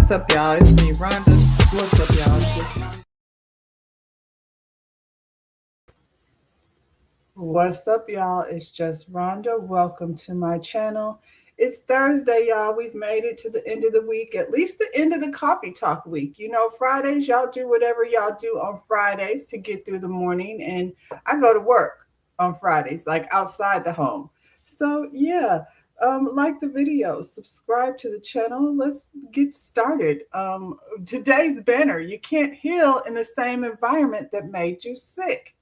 What's up, y'all? It's me, Rhonda. What's up, y'all? What's up, y'all? It's just Rhonda. Welcome to my channel. It's Thursday, y'all. We've made it to the end of the week, at least the end of the coffee talk week. You know, Fridays, y'all do whatever y'all do on Fridays to get through the morning. And I go to work on Fridays, like outside the home. So, yeah, like the video, subscribe to the channel. Let's get started. Today's banner: you can't heal in the same environment that made you sick.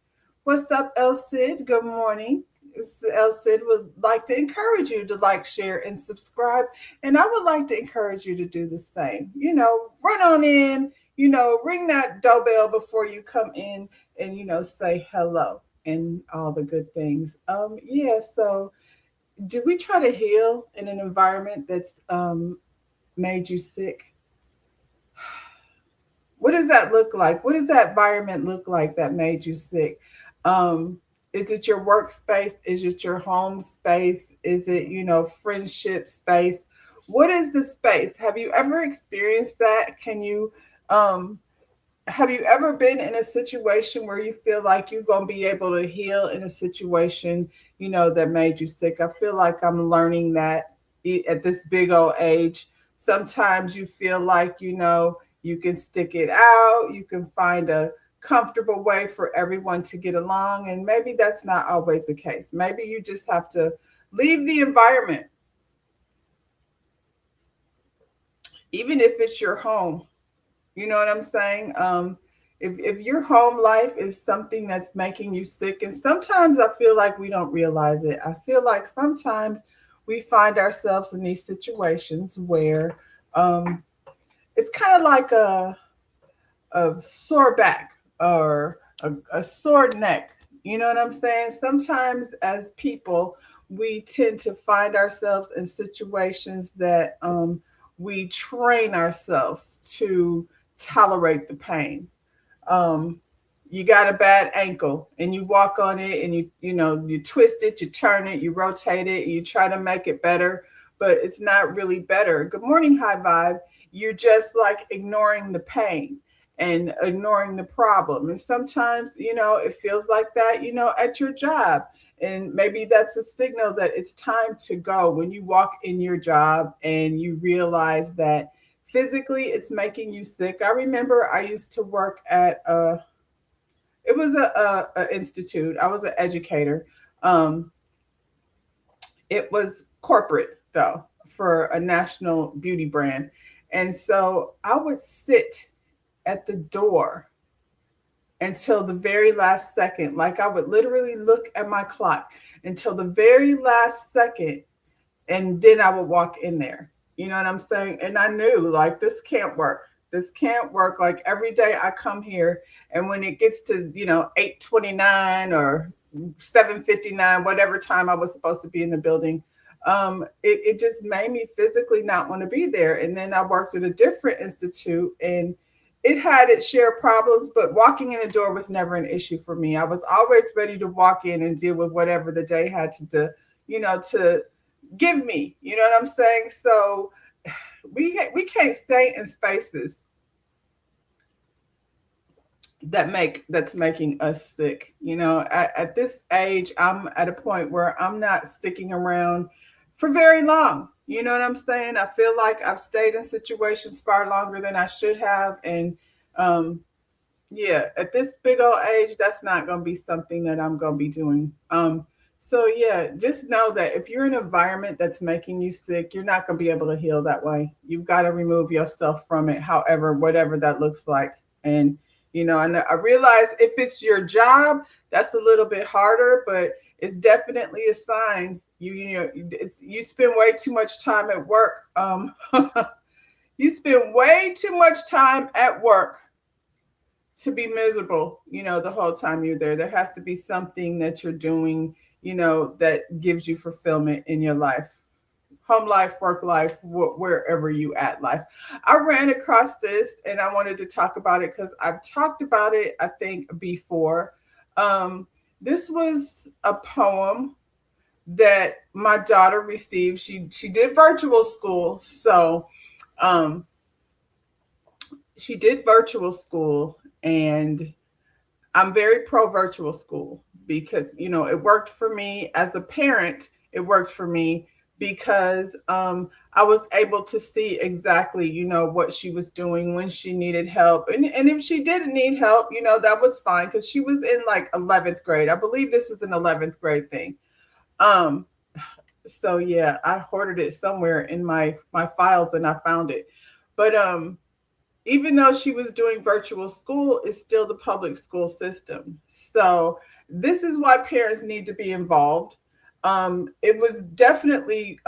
What's up, El Cid? Good morning. El Cid would like to encourage you to like, share, and subscribe. And I would like to encourage you to do the same. You know, run on in, ring that doorbell before you come in and, say hello and all the good things. Yeah, so do we try to heal in an environment that's made you sick? What does that look like? What does that environment look like that made you sick? Um, is it your workspace? Is it your home space? Is it, friendship space? What is the space? Have you ever experienced that? Um, have you ever been in a situation where you feel like you're going to be able to heal in a situation, that made you sick? I feel like I'm learning that at this big old age. Sometimes you feel like, you can stick it out, you can find a comfortable way for everyone to get along. And maybe that's not always the case. Maybe you just have to leave the environment, even if it's your home. You know what I'm saying? If your home life is something that's making you sick, and sometimes I feel like we don't realize it. I feel like sometimes we find ourselves in these situations where um, it's kind of like a sore back or a sore neck. You know what I'm saying? Sometimes as people, we tend to find ourselves in situations that we train ourselves to tolerate the pain. Um, you got a bad ankle and you walk on it and you twist it, you turn it, you rotate it, you try to make it better, but it's not really better. Good morning, high vibe. You're just like ignoring the pain and ignoring the problem. And sometimes, it feels like that, at your job. And maybe that's a signal that it's time to go when you walk in your job and you realize that physically it's making you sick. I remember I used to work at it was a institute. I was an educator. Um, it was corporate though, for a national beauty brand. And so I would sit at the door until the very last second. Like I would literally look at my clock until the very last second, and then I would walk in there. You know what I'm saying? And I knew like this can't work. This can't work. Like every day I come here, and when it gets to 8:29 or 7:59, whatever time I was supposed to be in the building, it just made me physically not want to be there. And then I worked at a different institute, and it had its share problems, but walking in the door was never an issue for me. I was always ready to walk in and deal with whatever the day had to do, to give me. You know what I'm saying? So we can't stay in spaces that's making us sick. At this age, I'm at a point where I'm not sticking around for very long. You know what I'm saying? I feel like I've stayed in situations far longer than I should have, and um, yeah, at this big old age, that's not going to be something that I'm going to be doing. So yeah, just know that if you're in an environment that's making you sick, you're not going to be able to heal that way. You've got to remove yourself from it, however, whatever that looks like. And and I realize if it's your job, that's a little bit harder, but it's definitely a sign. You spend way too much time at work. You spend way too much time at work to be miserable, the whole time you're there. There has to be something that you're doing, that gives you fulfillment in your life. Home life, work life, wherever you at life. I ran across this and I wanted to talk about it because I've talked about it, I think, before. Um, this was a poem that my daughter received. She did virtual school, so um, she did virtual school, and I'm very pro virtual school because, it worked for me as a parent. It worked for me because I was able to see exactly, what she was doing when she needed help. And if she didn't need help, that was fine because she was in like 11th grade. I believe this is an 11th grade thing. Um, so yeah, I hoarded it somewhere in my files and I found it. But even though she was doing virtual school, it's still the public school system. So this is why parents need to be involved. It was definitely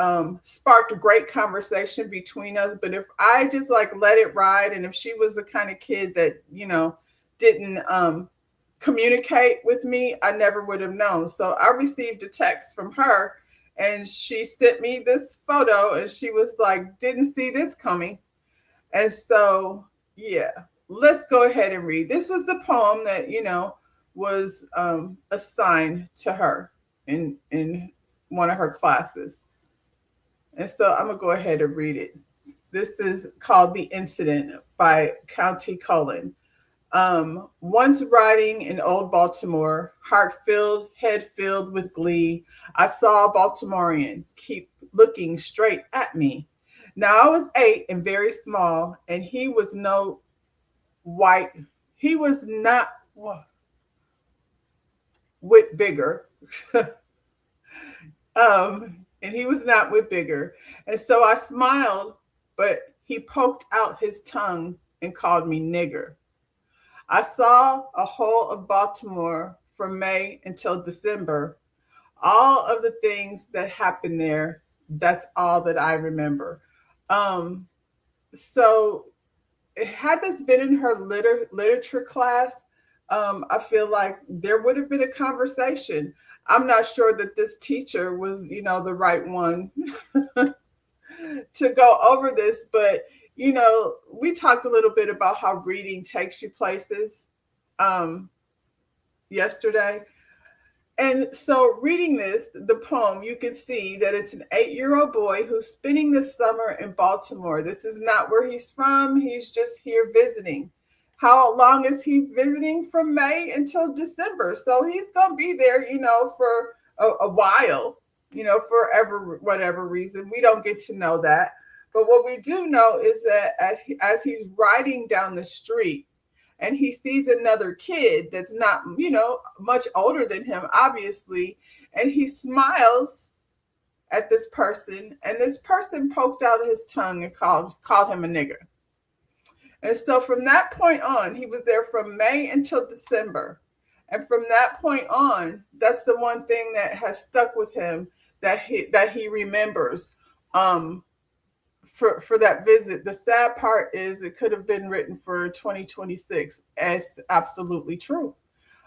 sparked a great conversation between us. But if I just like let it ride, and if she was the kind of kid that didn't communicate with me, I never would have known. So I received a text from her, and she sent me this photo, and she was like, "Didn't see this coming." And so, yeah, let's go ahead and read. This was the poem that, was assigned to her in one of her classes. And so I'm going to go ahead and read it. This is called The Incident by County Cullen. Once riding in old Baltimore, heart filled, head filled with glee, I saw a Baltimorean keep looking straight at me. Now I was 8 and very small, and he was no white. He was not wit bigger. And he was not wit bigger. And so I smiled, but he poked out his tongue and called me nigger. I saw a whole of Baltimore from May until December. All of the things that happened there, that's all that I remember. Um, so had this been in her literature class, I feel like there would have been a conversation. I'm not sure that this teacher was, the right one to go over this, but we talked a little bit about how reading takes you places yesterday. And so, reading the poem, you can see that it's an 8-year-old boy who's spending the summer in Baltimore. This is not where he's from. He's just here visiting. How long is he visiting? From May until December. So he's going to be there, for a while, for whatever reason. We don't get to know that. But what we do know is that as he's riding down the street, and he sees another kid that's not, much older than him, obviously, and he smiles at this person, and this person poked out his tongue and called him a nigger. And so from that point on, he was there from May until December. And from that point on, that's the one thing that has stuck with him, that he remembers. For that visit. The sad part is it could have been written for 2026. It's absolutely true.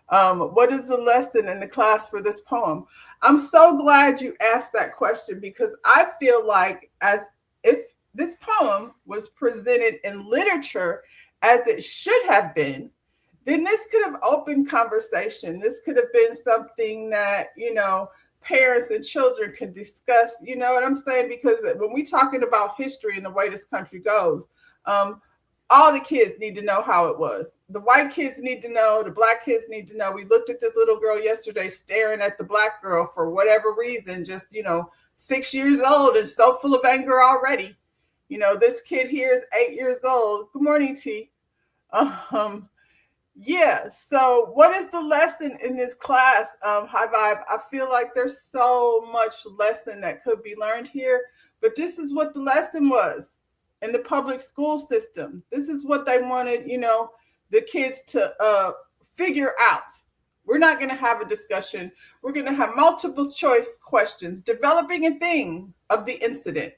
What is the lesson in the class for this poem? I'm so glad you asked that question, because I feel like as if this poem was presented in literature as it should have been, then this could have opened conversation. This could have been something that, parents and children can discuss, you know what I'm saying? Because when we're talking about history and the way this country goes, all the kids need to know how it was. The white kids need to know, the black kids need to know. We looked at this little girl yesterday staring at the black girl for whatever reason, just, 6 years old and so full of anger already. This kid here is 8 years old. Good morning, T. Yeah. So what is the lesson in this class? High Vibe. I feel like there's so much lesson that could be learned here, but this is what the lesson was in the public school system. This is what they wanted, the kids to figure out. We're not going to have a discussion. We're going to have multiple choice questions, developing a theme of the incident.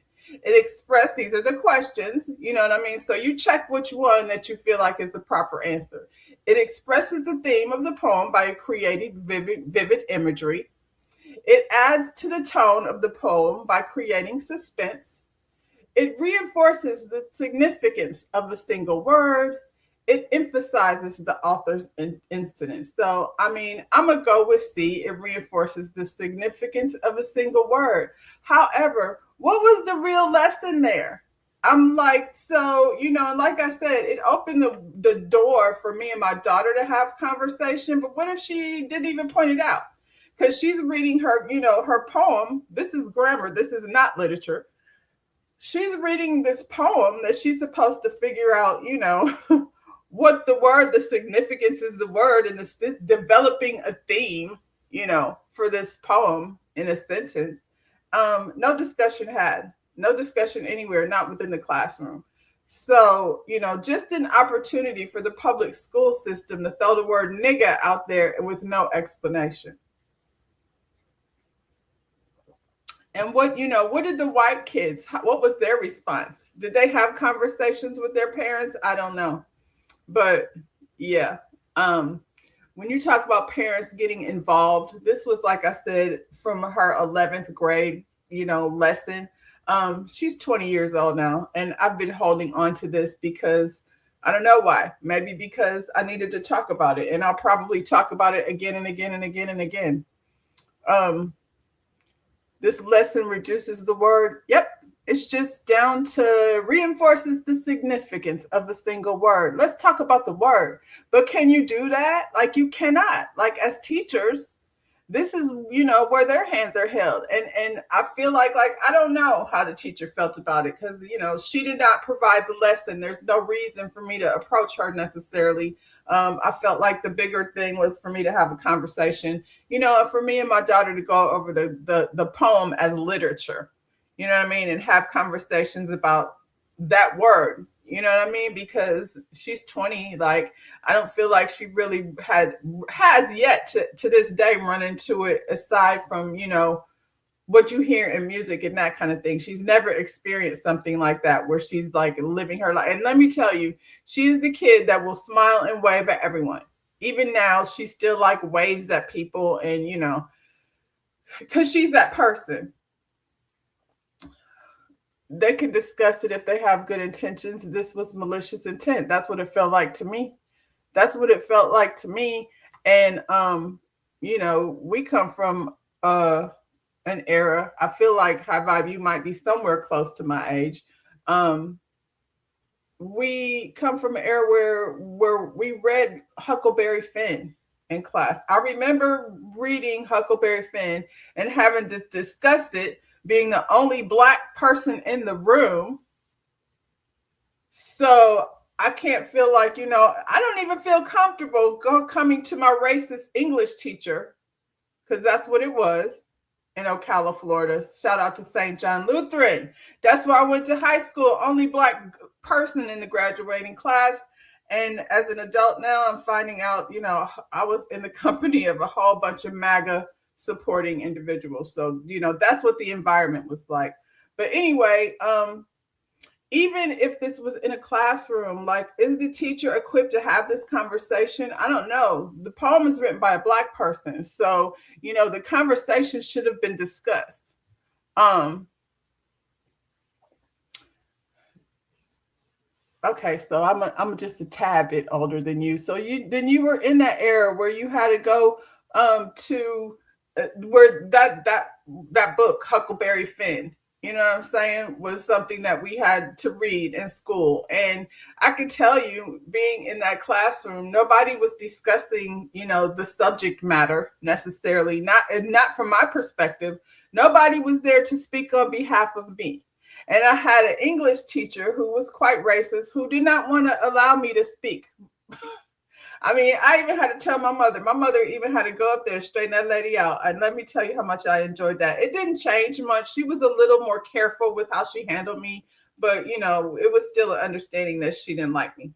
These are the questions, you know what I mean? So you check which one that you feel like is the proper answer. It expresses the theme of the poem by creating vivid imagery. It adds to the tone of the poem by creating suspense. It reinforces the significance of a single word. It emphasizes the author's incident. So, I'm going to go with C. It reinforces the significance of a single word. However, what was the real lesson there? I'm like, so, like I said, it opened the door for me and my daughter to have conversation. But what if she didn't even point it out? Because she's reading her poem. This is grammar. This is not literature. She's reading this poem that she's supposed to figure out, what the significance is the word, and this developing a theme, for this poem in a sentence. No discussion had, no discussion anywhere, not within the classroom. So, just an opportunity for the public school system to throw the word nigga out there with no explanation. And what did the white kids, what was their response? Did they have conversations with their parents? I don't know. But yeah, when you talk about parents getting involved, this was, like I said, from her 11th grade, lesson. She's 20 years old now, and I've been holding on to this because I don't know why. Maybe because I needed to talk about it, and I'll probably talk about it again and again and again and again. This lesson reduces the word. Yep, it's just down to reinforces the significance of a single word. Let's talk about the word. But can you do that? Like, you cannot. Like, as teachers, this is, where their hands are held. And I feel like I don't know how the teacher felt about it, because, she did not provide the lesson. There's no reason for me to approach her necessarily. I felt like the bigger thing was for me to have a conversation, for me and my daughter to go over the poem as literature, you know what I mean? And have conversations about that word, you know what I mean? Because she's 20. Like, I don't feel like she really has yet to this day run into it, aside from, what you hear in music and that kind of thing. She's never experienced something like that where she's like living her life. And let me tell you, she's the kid that will smile and wave at everyone. Even now, she still like waves at people, and, because she's that person. They can discuss it if they have good intentions. This was malicious intent. That's what it felt like to me. That's what it felt like to me. And we come from an era. I feel like, High Vibe, you might be somewhere close to my age. We come from an era where we read Huckleberry Finn in class. I remember reading Huckleberry Finn and having to discuss it, being the only Black person in the room. So I can't feel like, I don't even feel comfortable coming to my racist English teacher, because that's what it was, in Ocala, Florida. Shout out to St. John Lutheran. That's where I went to high school. Only Black person in the graduating class. And as an adult now, I'm finding out, I was in the company of a whole bunch of MAGA supporting individuals. So, that's what the environment was like. But anyway, even if this was in a classroom, like, is the teacher equipped to have this conversation? I don't know. The poem is written by a Black person. So, the conversation should have been discussed. Okay, so I'm just a tad bit older than you. So you were in that era where you had to go to where that book, Huckleberry Finn, you know what I'm saying, was something that we had to read in school. And I could tell you, being in that classroom, nobody was discussing, the subject matter necessarily, not from my perspective. Nobody was there to speak on behalf of me. And I had an English teacher who was quite racist, who did not want to allow me to speak. I mean, I even had to tell my mother. My mother even had to go up there and straighten that lady out. And let me tell you how much I enjoyed that. It didn't change much. She was a little more careful with how she handled me. But, it was still an understanding that she didn't like me.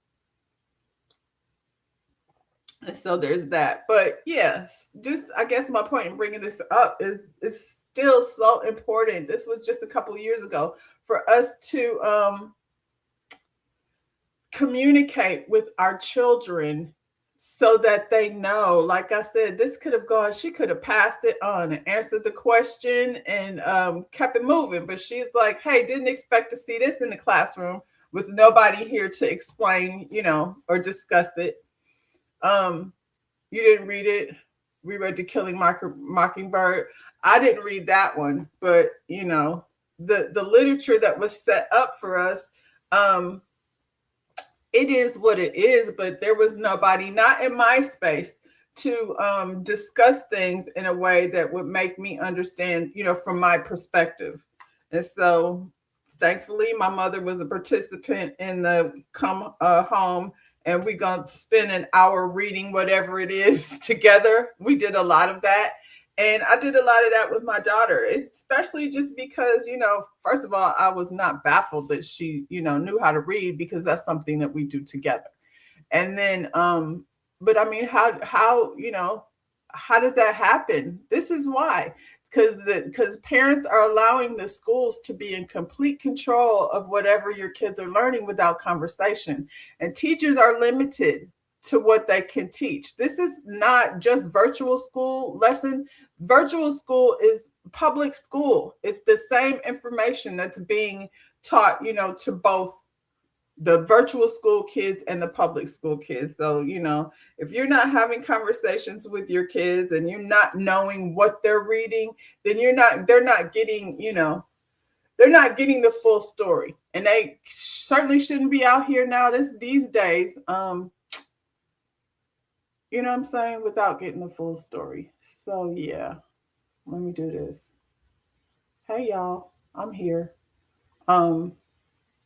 And so there's that. But yes, just, I guess my point in bringing this up is it's still so important. This was just a couple years ago, for us to communicate with our children so that they know. Like I said, this could have gone, she could have passed it on and answered the question and kept it moving. But she's like, hey, didn't expect to see this in the classroom with nobody here to explain, or discuss it. You didn't read it. We read To Killing Mockingbird. I didn't read that one, but the literature that was set up for us Um, it is what it is, but there was nobody, not in my space, to discuss things in a way that would make me understand, from my perspective. And so, thankfully, my mother was a participant in the come home, and we're going to spend an hour reading whatever it is together. We did a lot of that. And I did a lot of that with my daughter, especially just because, first of all, I was not baffled that she, knew how to read, because that's something that we do together. And then, but I mean, how does that happen? This is why, because parents are allowing the schools to be in complete control of whatever your kids are learning without conversation, and teachers are limited to what they can teach. This is not just virtual school lesson. Virtual school is public school. It's the same information that's being taught, to both the virtual school kids and the public school kids. So, if you're not having conversations with your kids and you're not knowing what they're reading, then they're not getting, they're not getting the full story. And they certainly shouldn't be out here now these days. You know what I'm saying? Without getting the full story. So yeah, let me do this. Hey y'all, I'm here. Um,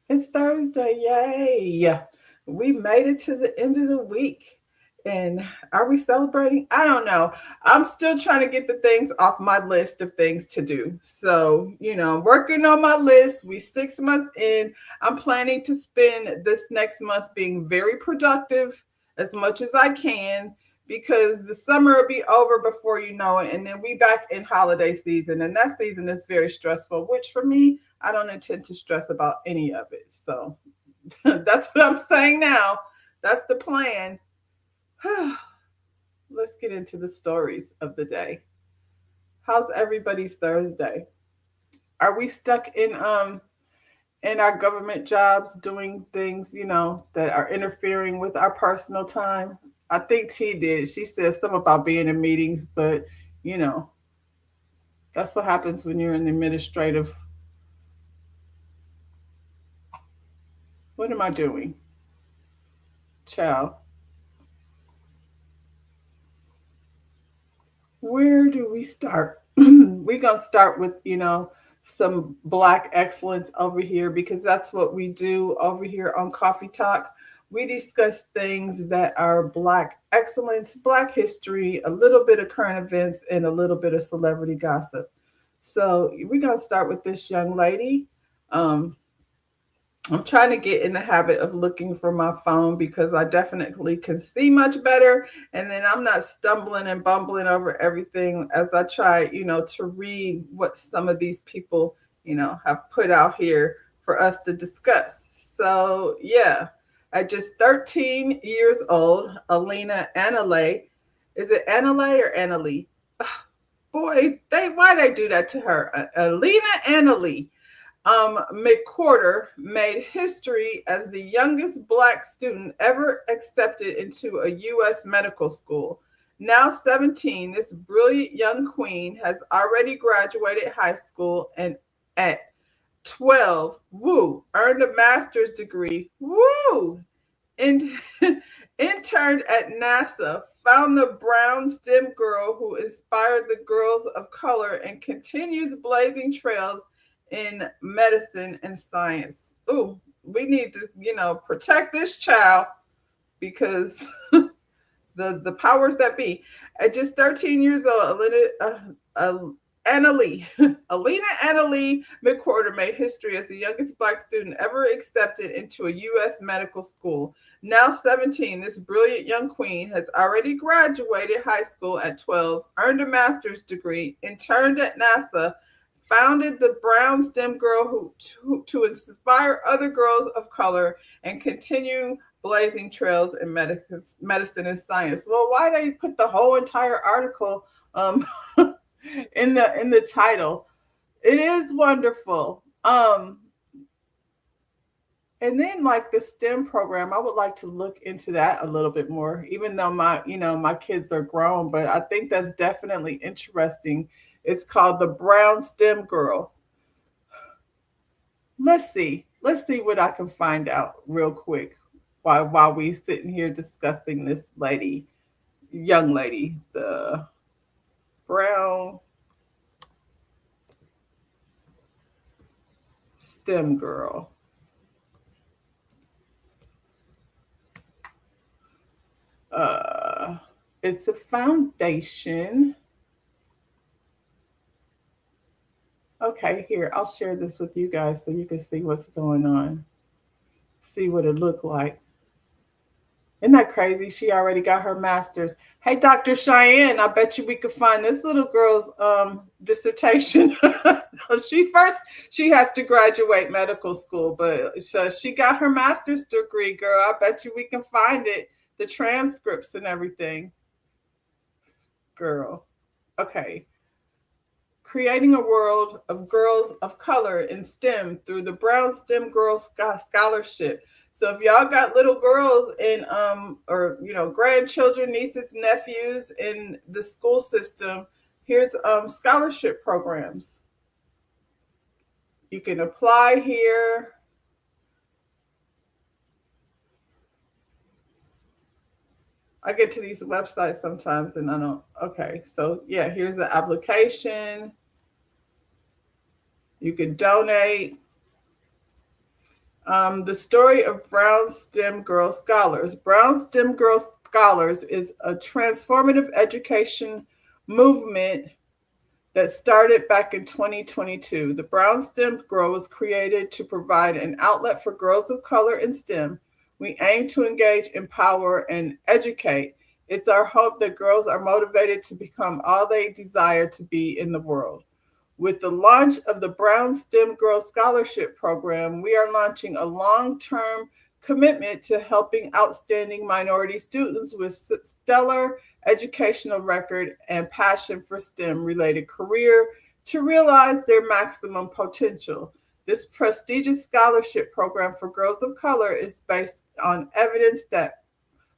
It's Thursday. Yay. We made it to the end of the week. And are we celebrating? I don't know. I'm still trying to get the things off my list of things to do. So, I'm working on my list. We 6 months in. I'm planning to spend this next month being very productive as much as I can, because the summer will be over before you know it. And then we back in holiday season. And that season is very stressful, which for me, I don't intend to stress about any of it. So that's what I'm saying now. That's the plan. Let's get into the stories of the day. How's everybody's Thursday? Are we stuck in our government jobs doing things, that are interfering with our personal time? I think T did. She said something about being in meetings, but you know, that's what happens when you're in the administrative. What am I doing? Child. Where do we start? We're going to start with, some Black excellence over here, because that's what we do over here on Coffee Talk. We discuss things that are Black excellence, Black history, a little bit of current events, and a little bit of celebrity gossip. So we're going to start with this young lady. Um, I'm trying to get in the habit of looking for my phone, because I definitely can see much better. And then I'm not stumbling and bumbling over everything as I try, to read what some of these people, have put out here for us to discuss. So, yeah, at just 13 years old, Alina Anale, is it Anale or Annalie? Boy, why they do that to her? Alina Annalie McQuarter made history as the youngest Black student ever accepted into a U.S. medical school. Now 17, this brilliant young queen has already graduated high school, and at 12, woo, earned a master's degree, woo, and interned at NASA, found the brown STEM girl who inspired the girls of color, and continues blazing trails in medicine and science. Ooh, we need to, protect this child, because the powers that be. At just 13 years old, Annalie, Alina Annalie McQuarter made history as the youngest Black student ever accepted into a U.S. medical school. Now 17, this brilliant young queen has already graduated high school at 12, earned a master's degree, interned at NASA, founded the Brown STEM Girl to inspire other girls of color, and continue blazing trails in medicine and science. Well, why they put the whole entire article in the title? It is wonderful. And then, like, the STEM program, I would like to look into that a little bit more, even though my kids are grown, but I think that's definitely interesting. It's called the Brown STEM Girl. Let's see. let's see what I can find out real quick while we sitting here discussing this young lady, the brown STEM girl. Uh, it's a foundation. Okay, here, I'll share this with you guys so you can see what's going on. See what it looked like. Isn't that crazy? She already got her master's. Hey, Dr. Cheyenne, I bet you we could find this little girl's dissertation. She has to graduate medical school, but she got her master's degree, girl. I bet you we can find it, the transcripts and everything. Girl. Okay. Creating a world of girls of color in STEM through the Brown STEM Girls Scholarship. So if y'all got little girls in or grandchildren, nieces, nephews in the school system, here's scholarship programs. You can apply here. I get to these websites sometimes and I don't. Okay, so yeah, here's the application. You can donate. The story of Brown STEM Girl Scholars. Brown STEM Girl Scholars is a transformative education movement that started back in 2022. The Brown STEM Girl was created to provide an outlet for girls of color in STEM. We aim to engage, empower, and educate. It's our hope that girls are motivated to become all they desire to be in the world. With the launch of the Brown STEM Girl Scholarship Program, we are launching a long-term commitment to helping outstanding minority students with stellar educational record and passion for STEM-related career to realize their maximum potential. This prestigious scholarship program for girls of color is based on evidence that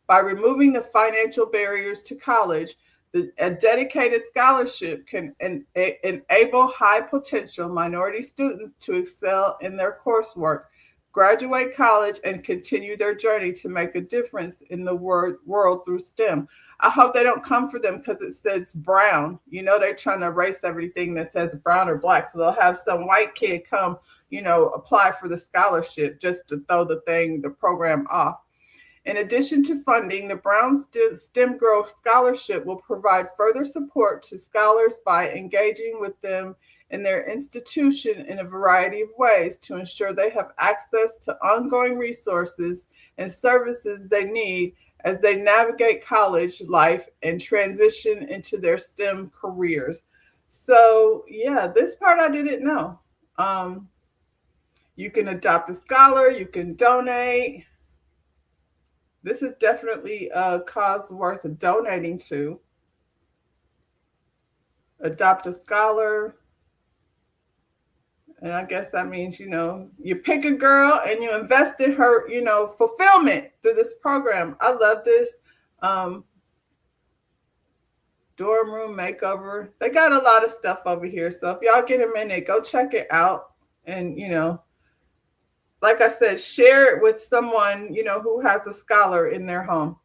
by removing the financial barriers to college, a dedicated scholarship can enable high potential minority students to excel in their coursework, graduate college, and continue their journey to make a difference in the world through STEM. I hope they don't come for them because it says brown. They're trying to erase everything that says brown or black. So they'll have some white kid come, apply for the scholarship just to throw the program off. In addition to funding, the Brown STEM Girl Scholarship will provide further support to scholars by engaging with them in their institution in a variety of ways to ensure they have access to ongoing resources and services they need as they navigate college life and transition into their STEM careers. So, yeah, this part I didn't know. You can adopt a scholar, you can donate. This is definitely a cause worth donating to. Adopt a scholar. And I guess that means, you pick a girl and you invest in her, fulfillment through this program. I love this. Dorm room makeover. They got a lot of stuff over here. So if y'all get a minute, go check it out. And, like I said, share it with someone, who has a scholar in their home.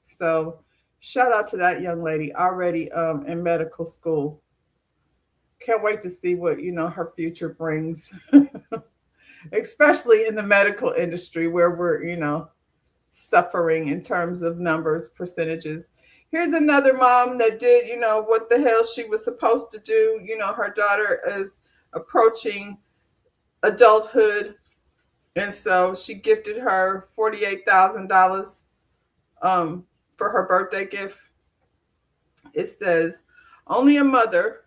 So shout out to that young lady already in medical school. Can't wait to see what, her future brings, especially in the medical industry where we're, suffering in terms of numbers, percentages. Here's another mom that did, what the hell she was supposed to do. Her daughter is approaching adulthood. And so she gifted her $48,000 for her birthday gift. It says, only a mother,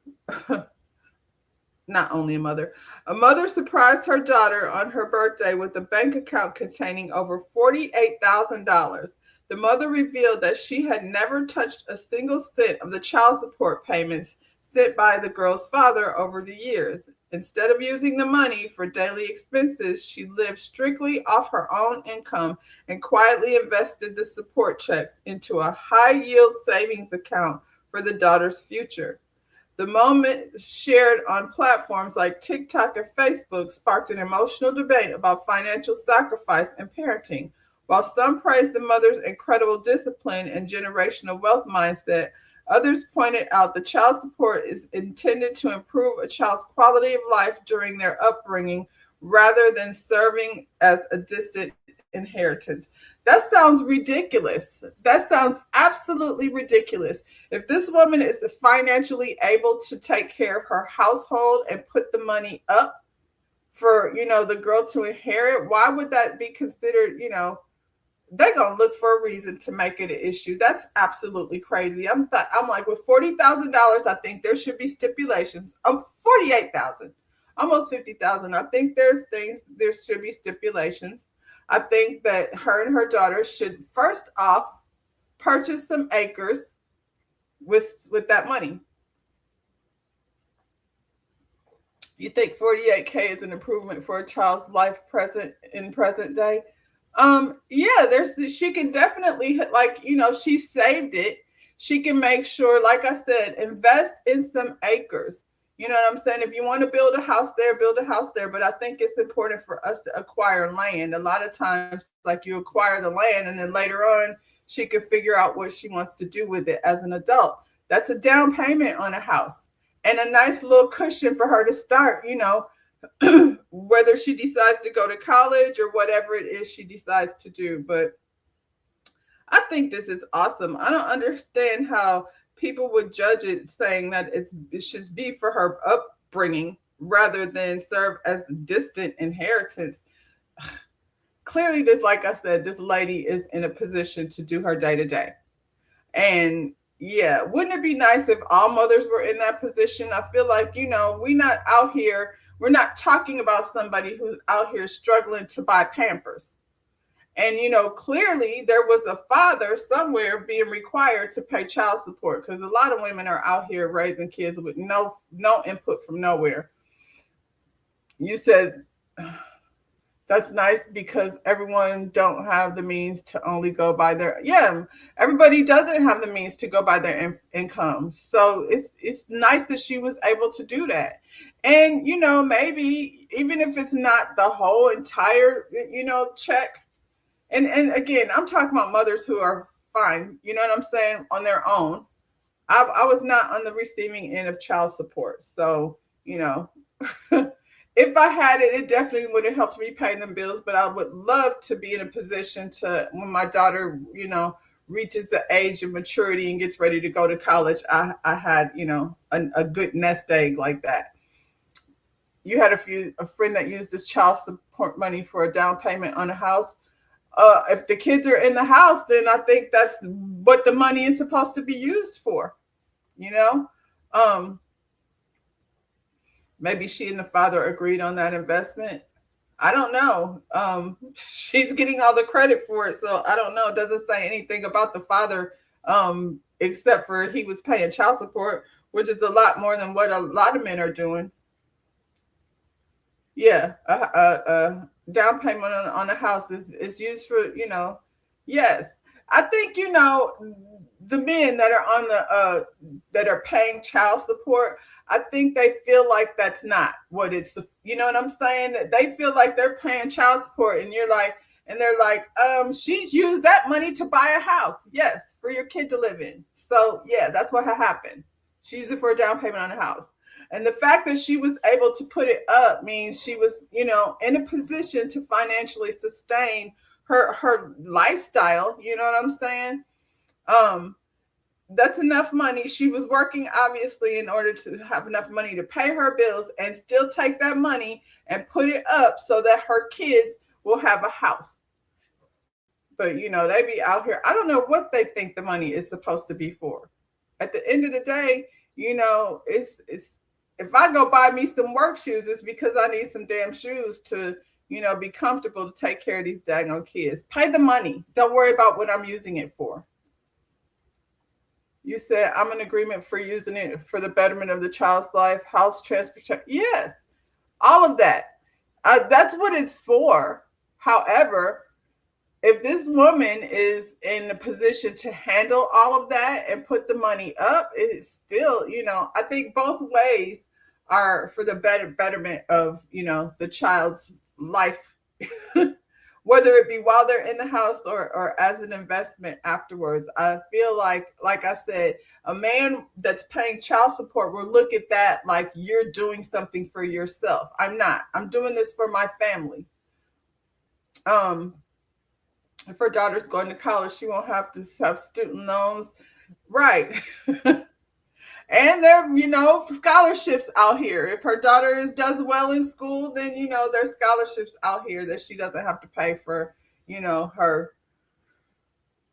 not only a mother surprised her daughter on her birthday with a bank account containing over $48,000. The mother revealed that she had never touched a single cent of the child support payments sent by the girl's father over the years. Instead of using the money for daily expenses, she lived strictly off her own income and quietly invested the support checks into a high-yield savings account for the daughter's future. The moment shared on platforms like TikTok and Facebook sparked an emotional debate about financial sacrifice and parenting. While some praised the mother's incredible discipline and generational wealth mindset, others pointed out the child support is intended to improve a child's quality of life during their upbringing rather than serving as a distant inheritance. That sounds ridiculous. That sounds absolutely ridiculous. If this woman is financially able to take care of her household and put the money up for, the girl to inherit, why would that be considered, they're gonna look for a reason to make it an issue. That's absolutely crazy. I'm like, with $40,000, I think there should be stipulations. 48,000, almost 50,000. I think there should be stipulations. I think that her and her daughter should first off purchase some acres with that money. You think 48K is an improvement for a child's life in present day? Yeah, she can definitely, she saved it. She can make sure, like I said, invest in some acres. You know what I'm saying? If you want to build a house there, build a house there. But I think it's important for us to acquire land. A lot of times, like, you acquire the land and then later on, she can figure out what she wants to do with it as an adult. That's a down payment on a house and a nice little cushion for her to start, whether she decides to go to college or whatever it is she decides to do. But I think this is awesome. I don't understand how people would judge it, saying that it should be for her upbringing rather than serve as distant inheritance. Clearly, like I said, this lady is in a position to do her day to day. And yeah, wouldn't it be nice if all mothers were in that position? I feel like, we're not talking about somebody who's out here struggling to buy Pampers. And, clearly there was a father somewhere being required to pay child support, because a lot of women are out here raising kids with no input from nowhere. You said that's nice because everyone don't have the means to only go by everybody doesn't have the means to go by their income. So it's nice that she was able to do that. And, maybe even if it's not the whole entire, check. And again, I'm talking about mothers who are fine, you know what I'm saying, on their own. I was not on the receiving end of child support. So, if I had it, it definitely would have helped me pay them bills. But I would love to be in a position to, when my daughter, reaches the age of maturity and gets ready to go to college, I had, a good nest egg like that. You had a friend that used this child support money for a down payment on a house. If the kids are in the house, then I think that's what the money is supposed to be used for. Maybe she and the father agreed on that investment. I don't know. She's getting all the credit for it, so I don't know. It doesn't say anything about the father, except for he was paying child support, which is a lot more than what a lot of men are doing. Yeah, down payment on a house is used for, yes. I think, the men that are on that are paying child support, I think they feel like that's not what it's, you know what I'm saying? They feel like they're paying child support and they're like, she's used that money to buy a house. Yes, for your kid to live in. So yeah, that's what happened. She used it for a down payment on a house. And the fact that she was able to put it up means she was, in a position to financially sustain her lifestyle. You know what I'm saying? That's enough money. She was working, obviously, in order to have enough money to pay her bills and still take that money and put it up so that her kids will have a house. But, they be out here. I don't know what they think the money is supposed to be for. At the end of the day, it's if I go buy me some work shoes, it's because I need some damn shoes to, be comfortable to take care of these daggone kids. Pay the money. Don't worry about what I'm using it for. You said I'm in agreement for using it for the betterment of the child's life, house, transportation. Yes, all of that. That's what it's for. However, if this woman is in a position to handle all of that and put the money up, it's still, I think both ways are for the betterment of, the child's life, whether it be while they're in the house or as an investment afterwards. I feel like I said, a man that's paying child support will look at that like you're doing something for yourself. I'm not. I'm doing this for my family. Um, if her daughter's going to college, she won't have to have student loans. Right. And there, scholarships out here. If her daughter does well in school, then, there's scholarships out here that she doesn't have to pay for,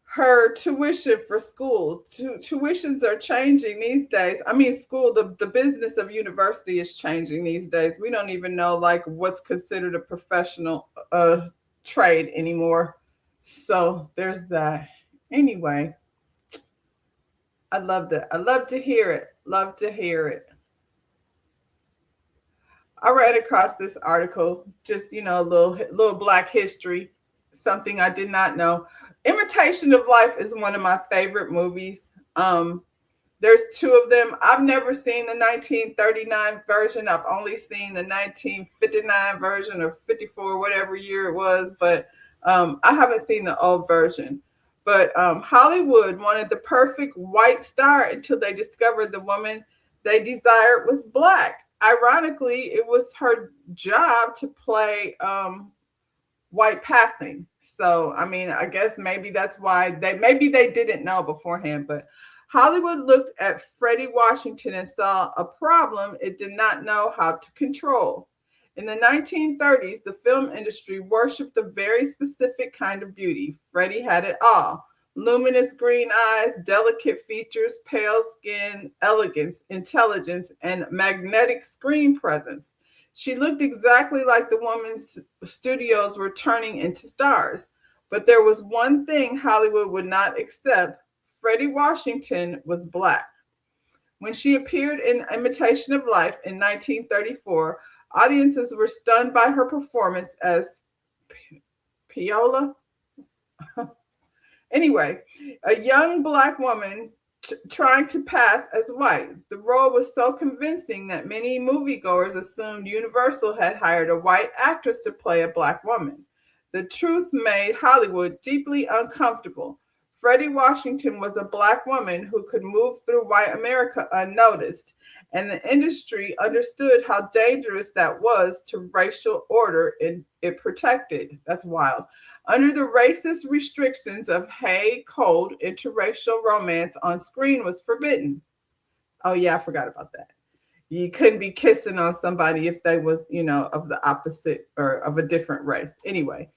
her tuition for school. Tuitions are changing these days. I mean, school, the business of university is changing these days. We don't even know like what's considered a professional trade anymore. So there's that. Anyway, I love that. I love to hear it. Love to hear it. I read across this article, just a little Black history, something I did not know. Imitation of Life is one of my favorite movies. There's two of them. I've never seen the 1939 version. I've only seen the 1959 version or 54, whatever year it was. But I haven't seen the old version. But Hollywood wanted the perfect white star until they discovered the woman they desired was Black. Ironically, it was her job to play white passing. So, I mean, I guess maybe that's why they didn't know beforehand. But Hollywood looked at Freddie Washington and saw a problem it did not know how to control. In the 1930s, the film industry worshipped a very specific kind of beauty. Freddie had it all. Luminous green eyes, delicate features, pale skin, elegance, intelligence, and magnetic screen presence. She looked exactly like the woman's studios were turning into stars. But there was one thing Hollywood would not accept. Freddie Washington was Black. When she appeared in Imitation of Life in 1934, audiences were stunned by her performance as Peola. Anyway, a young Black woman trying to pass as white. The role was so convincing that many moviegoers assumed Universal had hired a white actress to play a Black woman. The truth made Hollywood deeply uncomfortable. Freddie Washington was a Black woman who could move through white America unnoticed, and the industry understood how dangerous that was to racial order it protected. That's wild. Under the racist restrictions of Hays Code, interracial romance on screen was forbidden. Oh yeah, I forgot about that. You couldn't be kissing on somebody if they was, of the opposite or of a different race. Anyway,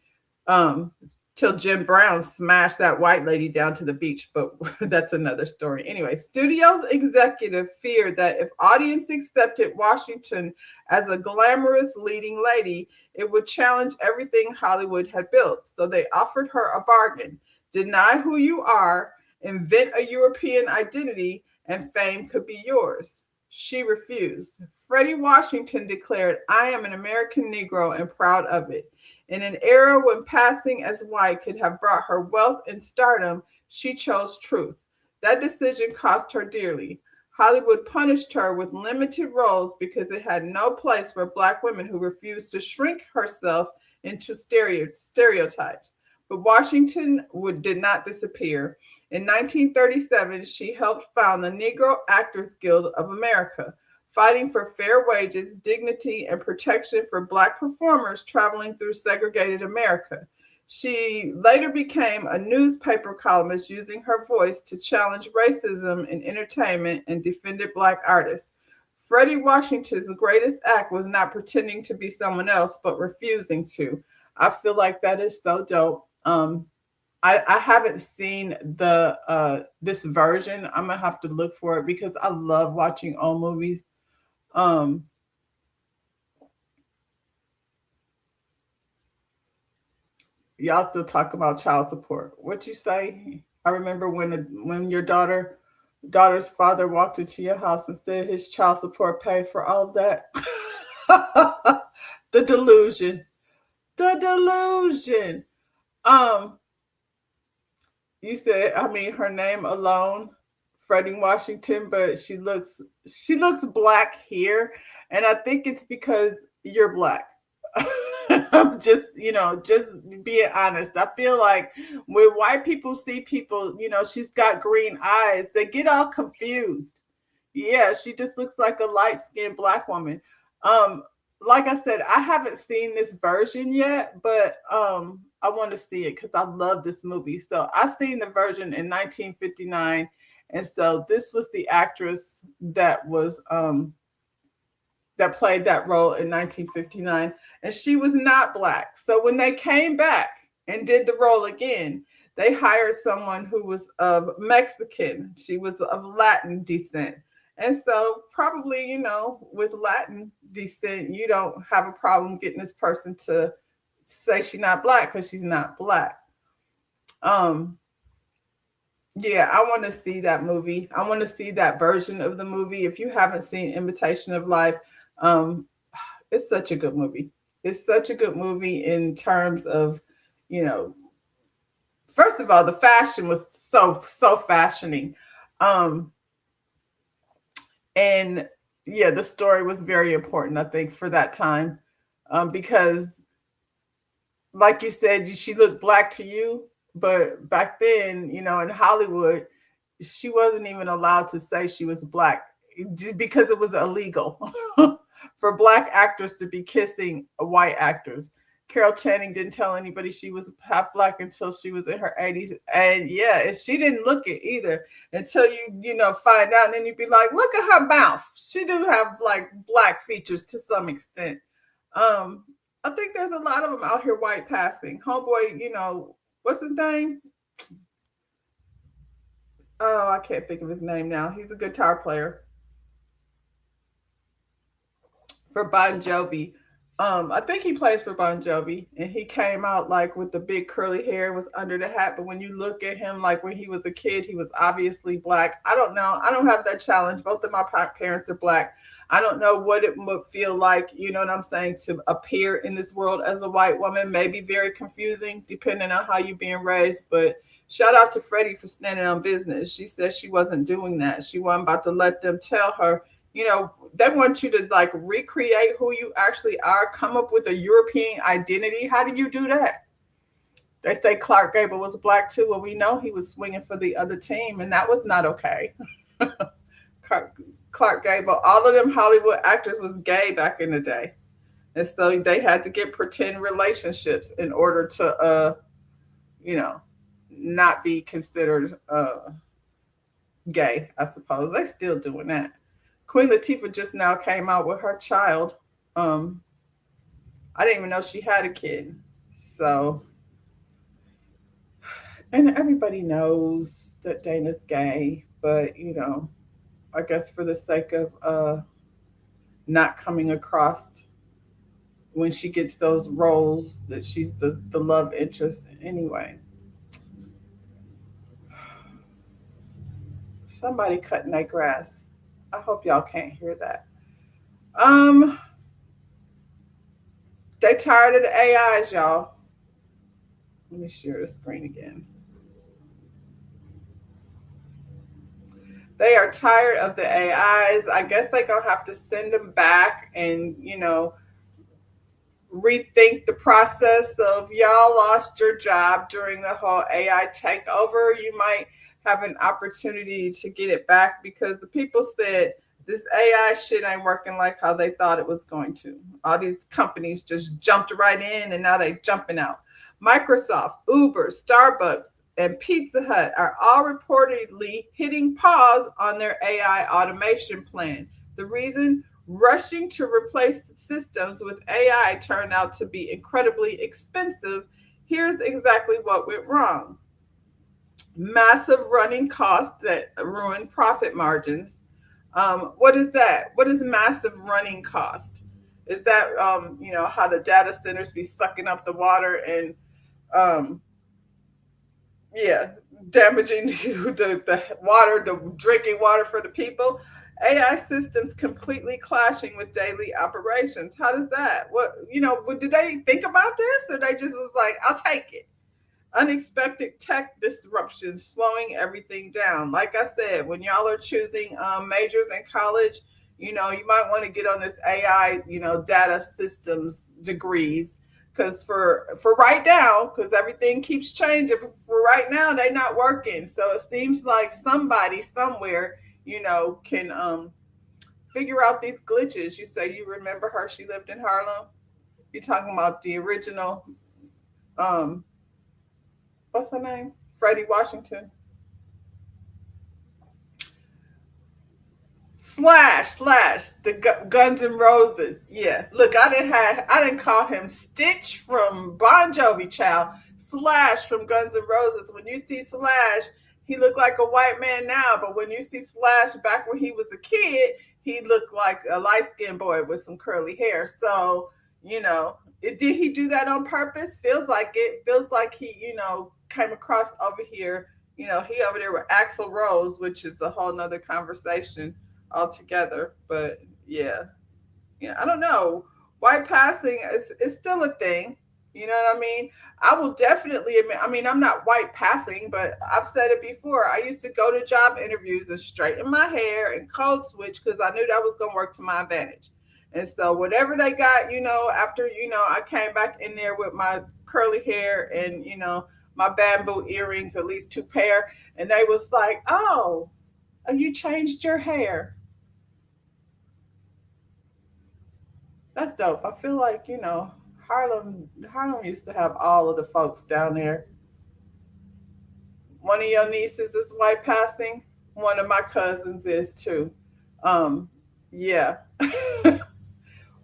till Jim Brown smashed that white lady down to the beach, but that's another story. Anyway, studios executive feared that if audience accepted Washington as a glamorous leading lady, it would challenge everything Hollywood had built. So they offered her a bargain. Deny who you are, invent a European identity, and fame could be yours. She refused. Freddie Washington declared, "I am an American Negro and proud of it." In an era when passing as white could have brought her wealth and stardom, she chose truth. That decision cost her dearly. Hollywood punished her with limited roles because it had no place for Black women who refused to shrink herself into stereotypes. But Washington did not disappear. In 1937, she helped found the Negro Actors Guild of America, fighting for fair wages, dignity, and protection for Black performers traveling through segregated America. She later became a newspaper columnist, using her voice to challenge racism in entertainment and defended Black artists. Freddie Washington's greatest act was not pretending to be someone else, but refusing to. I feel like that is so dope. I haven't seen the this version. I'm gonna have to look for it because I love watching old movies. Y'all still talk about child support. What you say? I remember when your daughter's father walked into your house and said his child support paid for all of that. The delusion. The delusion. You said, I mean, her name alone, Freddie Washington, but she looks black here, and I think it's because you're black. I'm just being honest. I feel like when white people see people, she's got green eyes, they get all confused. Yeah, she just looks like a light-skinned black woman. Um, like I said, I haven't seen this version yet, but I want to see it because I love this movie. So I seen the version in 1959, and so this was the actress that played that role in 1959, and she was not black. So when they came back and did the role again, they hired someone who was of Mexican. She was of Latin descent. And so, probably, with Latin descent, you don't have a problem getting this person to say she's not black because she's not black. Um, yeah, I want to see that movie. I want to see that version of the movie. If you haven't seen Imitation of Life, um, it's such a good movie. It's such a good movie in terms of, you know, first of all, the fashion was so fashioning. Um, and yeah, the story was very important, I think, for that time. Because like you said, she looked black to you, but back then, in Hollywood, she wasn't even allowed to say she was black just because it was illegal for black actors to be kissing white actors. Carol Channing didn't tell anybody she was half black until she was in her 80s. And yeah, and she didn't look it either until you find out. And then you'd be like, look at her mouth. She do have like black features to some extent. Um, I think there's a lot of them out here white passing. Homeboy, what's his name? Oh, I can't think of his name now. He's a guitar player for Bon Jovi. I think he plays for Bon Jovi, and he came out like with the big curly hair was under the hat. But when you look at him, like when he was a kid, he was obviously black. I don't know. I don't have that challenge. Both of my parents are black. I don't know what it would feel like, you know what I'm saying, to appear in this world as a white woman. Maybe very confusing depending on how you're being raised. But shout out to Freddie for standing on business. She said she wasn't doing that. She wasn't about to let them tell her, they want you to like recreate who you actually are, come up with a European identity. How do you do that? They say Clark Gable was black too. Well, we know he was swinging for the other team, and that was not okay. Clark Gable, all of them Hollywood actors was gay back in the day. And so they had to get pretend relationships in order to, you know, not be considered gay, I suppose. They still doing that. Queen Latifah just now came out with her child. Um, I didn't even know she had a kid. So, and everybody knows that Dana's gay, but I guess for the sake of not coming across when she gets those roles that she's the love interest anyway. Somebody cutting that grass. I hope y'all can't hear that. Um, they tired of the AIs, y'all. Let me share the screen again. They are tired of the AIs. I guess they're gonna have to send them back and rethink the process of y'all lost your job during the whole AI takeover. You might have an opportunity to get it back because the people said this AI shit ain't working like how they thought it was going to. All these companies just jumped right in and now they jumping out. Microsoft, Uber, Starbucks, and Pizza Hut are all reportedly hitting pause on their AI automation plan. The reason? Rushing to replace systems with AI turned out to be incredibly expensive. Here's exactly what went wrong. Massive running costs that ruin profit margins. What is that? What is massive running cost? Is that how the data centers be sucking up the water and um, yeah, damaging the water, the drinking water for the people? AI systems completely clashing with daily operations. How does that? Did they think about this, or they just was like, "I'll take it"? unexpected tech disruptions slowing everything down. Like I said, when y'all are choosing majors in college, you might want to get on this AI, data systems degrees. Because for right now, because everything keeps changing, for right now they're not working. So it seems like somebody somewhere, can figure out these glitches. You say you remember her? She lived in Harlem. You're talking about the original, um, what's her name? Freddie Washington. Slash the Guns N' Roses. Yeah, look, I didn't call him Stitch from Bon Jovi, child. Slash from Guns N' Roses. When you see Slash, he looked like a white man now, but when you see Slash back when he was a kid, he looked like a light skinned boy with some curly hair. So did he do that on purpose? Feels like it. Feels like he came across over here. He over there with Axl Rose, which is a whole nother conversation altogether. But yeah, I don't know. White passing is still a thing. You know what I mean? I will definitely admit, I mean, I'm not white passing, but I've said it before. I used to go to job interviews and straighten my hair and code switch because I knew that was going to work to my advantage. And so whatever they got, after, I came back in there with my curly hair and, my bamboo earrings, at least two pair. And they was like, oh, you changed your hair. That's dope. I feel like, Harlem used to have all of the folks down there. One of your nieces is white passing. One of my cousins is too. Um, yeah.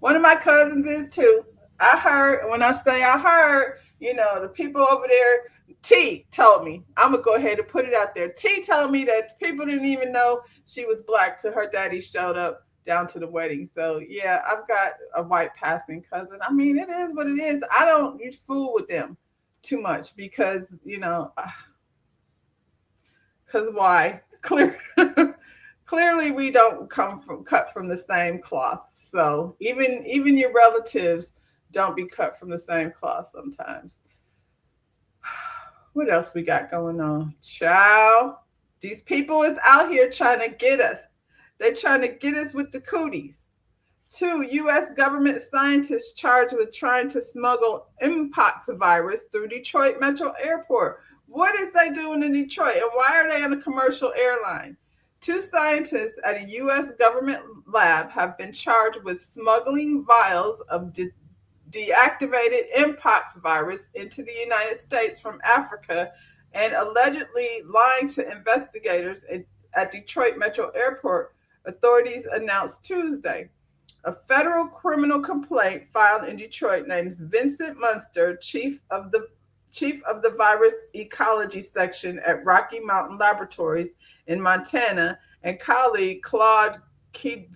One of my cousins is too. I heard, when I say I heard, the people over there, T told me, I'm going to go ahead and put it out there. T told me that people didn't even know she was black till her daddy showed up down to the wedding. So, yeah, I've got a white passing cousin. I mean, it is what it is. I don't fool with them too much because, because why? Clearly we don't cut from the same cloth. So even your relatives don't be cut from the same cloth sometimes. What else we got going on? Child, these people is out here trying to get us. They're trying to get us with the cooties. Two U.S. government scientists charged with trying to smuggle Mpox virus through Detroit Metro Airport. What is they doing in Detroit, and why are they on a commercial airline? Two scientists at a U.S. government lab have been charged with smuggling vials of deactivated Mpox virus into the United States from Africa and allegedly lying to investigators at Detroit Metro Airport, authorities announced Tuesday. A federal criminal complaint filed in Detroit names Vincent Munster, chief of the virus ecology section at Rocky Mountain Laboratories in Montana, and colleague Claude Quay.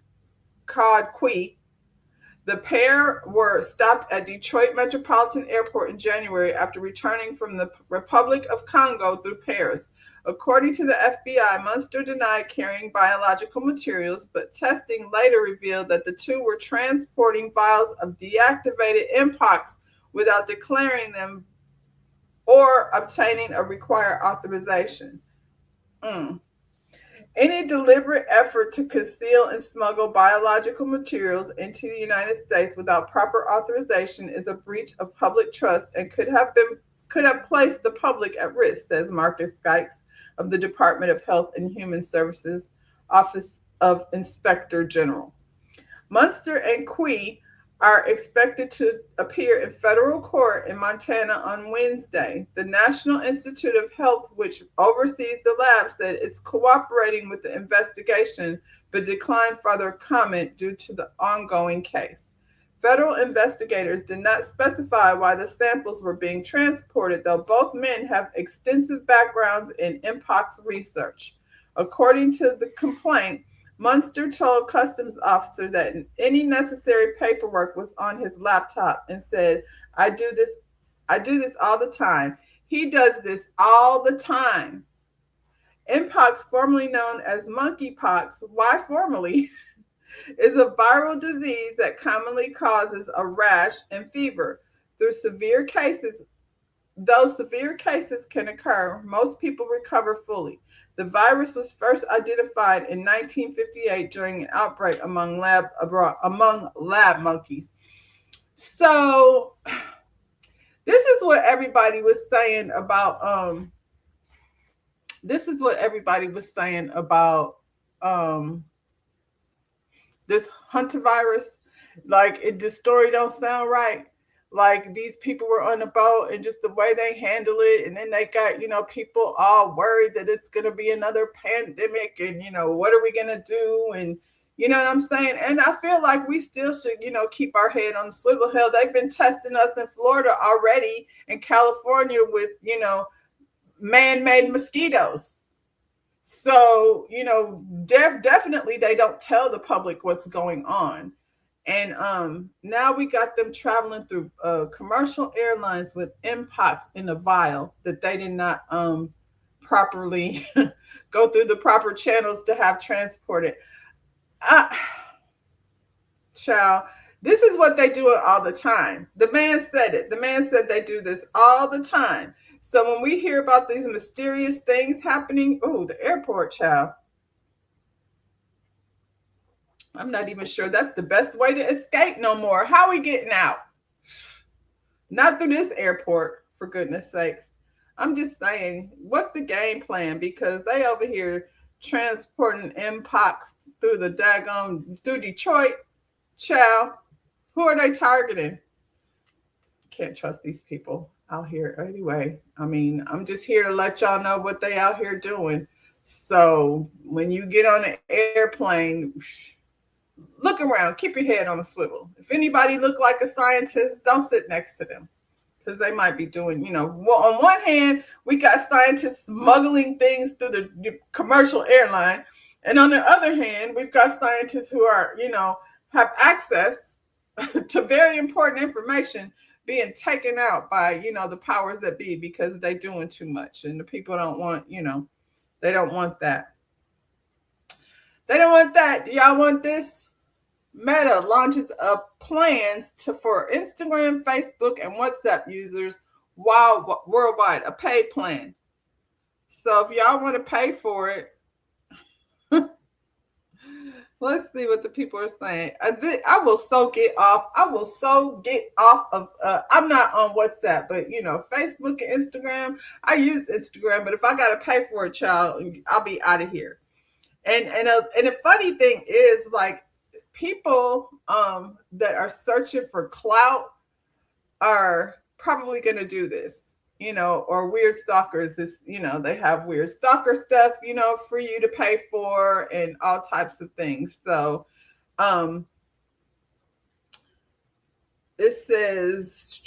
The pair were stopped at Detroit Metropolitan Airport in January after returning from the Republic of Congo through Paris. According to the FBI, Munster denied carrying biological materials, but testing later revealed that the two were transporting vials of deactivated Mpox without declaring them or obtaining a required authorization. Any deliberate effort to conceal and smuggle biological materials into the United States without proper authorization is a breach of public trust and could have placed the public at risk, says Marcus Skikes of the Department of Health and Human Services Office of Inspector General. Munster and Quay are expected to appear in federal court in Montana on Wednesday. The National Institute of Health, which oversees the lab, said it's cooperating with the investigation, but declined further comment due to the ongoing case. Federal investigators did not specify why the samples were being transported, though both men have extensive backgrounds in Mpox research. According to the complaint, Munster told customs officer that any necessary paperwork was on his laptop and said, I do this all the time. He does this all the time. Mpox, formerly known as monkeypox, why formerly, is a viral disease that commonly causes a rash and fever. Through severe cases Though severe cases can occur, most people recover fully. The virus was first identified in 1958 during an outbreak among lab monkeys. So this is what everybody was saying about this is what everybody was saying about um this hunter virus. Like the story don't sound right. Like these people were on a boat and just the way they handle it, and then they got people all worried that it's gonna be another pandemic, and what are we gonna do, and you know what I'm saying? And I feel like we still should keep our head on the swivel. Hell, they've been testing us in Florida already, in California with man-made mosquitoes. So definitely they don't tell the public what's going on. And now we got them traveling through commercial airlines with Mpox in a vial that they did not properly go through the proper channels to have transported. Child, this is what they do all the time. The man said it. The man said they do this all the time. So when we hear about these mysterious things happening, oh, the airport, child. I'm not even sure that's the best way to escape no more. How are we getting out? Not through this airport, for goodness sakes. I'm just saying, what's the game plan? Because they over here transporting Mpox through through Detroit. Child, who are they targeting? Can't trust these people out here anyway. I mean, I'm just here to let y'all know what they out here doing. So when you get on an airplane, look around, keep your head on a swivel. If anybody look like a scientist, don't sit next to them, because they might be doing, well, on one hand, we got scientists smuggling things through the commercial airline. And on the other hand, we've got scientists who are, have access to very important information being taken out by, the powers that be, because they're doing too much. And the people don't want, they don't want that. They don't want that. Do y'all want this? Meta launches plans for Instagram, Facebook, and WhatsApp users worldwide, a paid plan. So if y'all want to pay for it, let's see what the people are saying. I will so get off. I will so get off of. I'm not on WhatsApp, but Facebook and Instagram. I use Instagram, but if I gotta pay for it, child, I'll be out of here. And the funny thing is, like, people that are searching for clout are probably gonna do this. Or weird stalkers, they have weird stalker stuff, for you to pay for, and all types of things. So, it says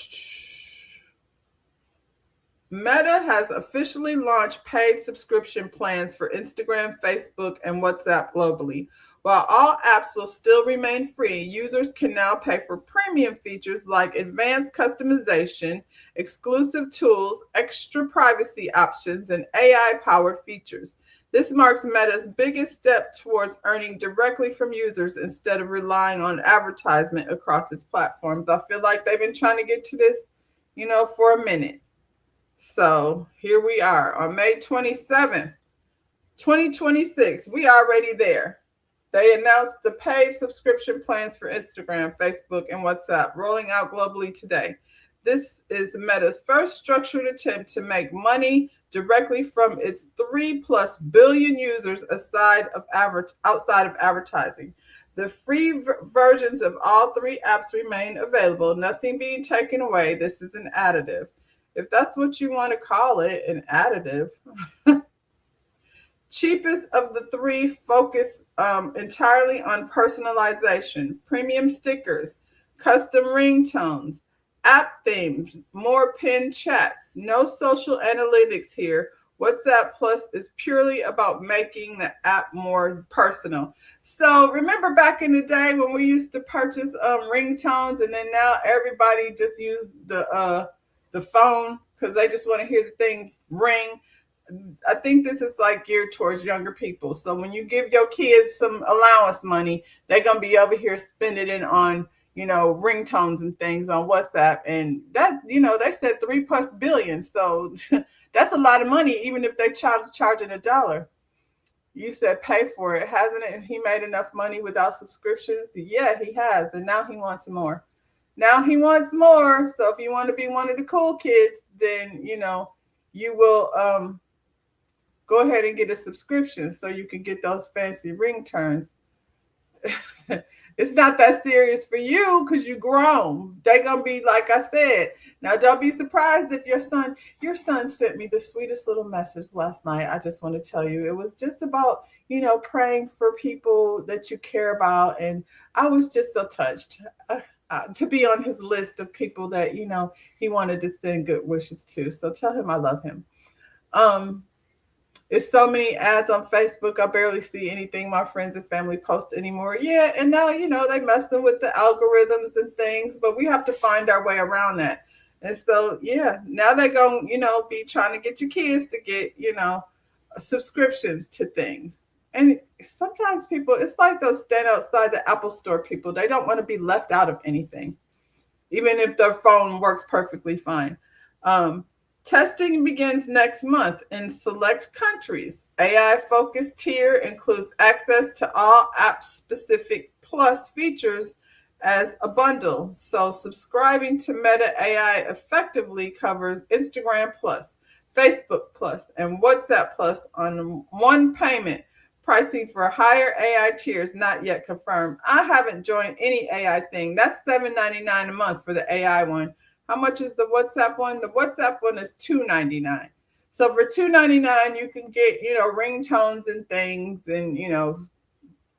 Meta has officially launched paid subscription plans for Instagram, Facebook, and WhatsApp globally. While all apps will still remain free, users can now pay for premium features like advanced customization, exclusive tools, extra privacy options, and AI-powered features. This marks Meta's biggest step towards earning directly from users instead of relying on advertisement across its platforms. I feel like they've been trying to get to this, for a minute. So here we are on May 27th, 2026. We already there. They announced the paid subscription plans for Instagram, Facebook, and WhatsApp, rolling out globally today. This is Meta's first structured attempt to make money directly from its 3+ billion users outside of advertising. The free versions of all three apps remain available, nothing being taken away. This is an additive. If that's what you want to call it, an additive. Cheapest of the three focus entirely on personalization, premium stickers, custom ringtones, app themes, more pinned chats. No social analytics here. WhatsApp Plus is purely about making the app more personal. So remember back in the day when we used to purchase ringtones, and then now everybody just use the phone because they just want to hear the thing ring. I think this is like geared towards younger people. So when you give your kids some allowance money, they're going to be over here spending it on, ringtones and things on WhatsApp. And that, they said 3+ billion. So that's a lot of money, even if they charging $1. You said pay for it. Hasn't it? He made enough money without subscriptions? Yeah, he has. And now he wants more. Now he wants more. So if you want to be one of the cool kids, then, you will go ahead and get a subscription so you can get those fancy ringtones. It's not that serious for you because you grown. They're going to be, like I said. Now, don't be surprised if your son sent me the sweetest little message last night. I just want to tell you, it was just about, praying for people that you care about. And I was just so touched to be on his list of people that, he wanted to send good wishes to. So tell him I love him. There's so many ads on Facebook. I barely see anything my friends and family post anymore. Yeah, and now, they messing with the algorithms and things, but we have to find our way around that. And so, yeah, now they're going to, be trying to get your kids to get, subscriptions to things. And sometimes people, it's like those stand outside the Apple store people. They don't want to be left out of anything, even if their phone works perfectly fine. Testing begins next month in select countries. AI-focused tier includes access to all app-specific Plus features as a bundle. So subscribing to Meta AI effectively covers Instagram Plus, Facebook Plus, and WhatsApp Plus on one payment. Pricing for higher AI tiers not yet confirmed. I haven't joined any AI thing. That's $7.99 a month for the AI one. How much is the WhatsApp one? The WhatsApp one is $2.99. So for $2.99, you can get, ringtones and things and,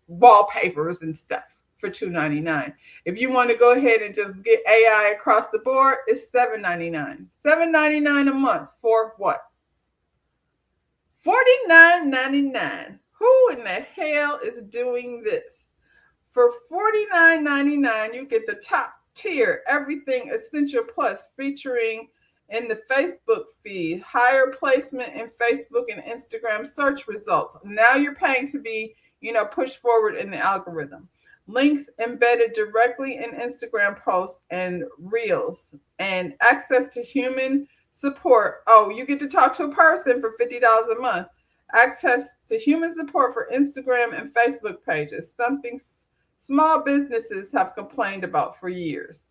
wallpapers and stuff for $2.99. If you want to go ahead and just get AI across the board, it's $7.99. $7.99 a month for what? $49.99. Who in the hell is doing this? For $49.99, you get the top tier, everything essential plus, featuring in the Facebook feed, higher placement in Facebook and Instagram search results. Now you're paying to be, pushed forward in the algorithm. Links embedded directly in Instagram posts and reels, and access to human support. Oh, you get to talk to a person for $50 a month. Access to human support for Instagram and Facebook pages, something small businesses have complained about for years.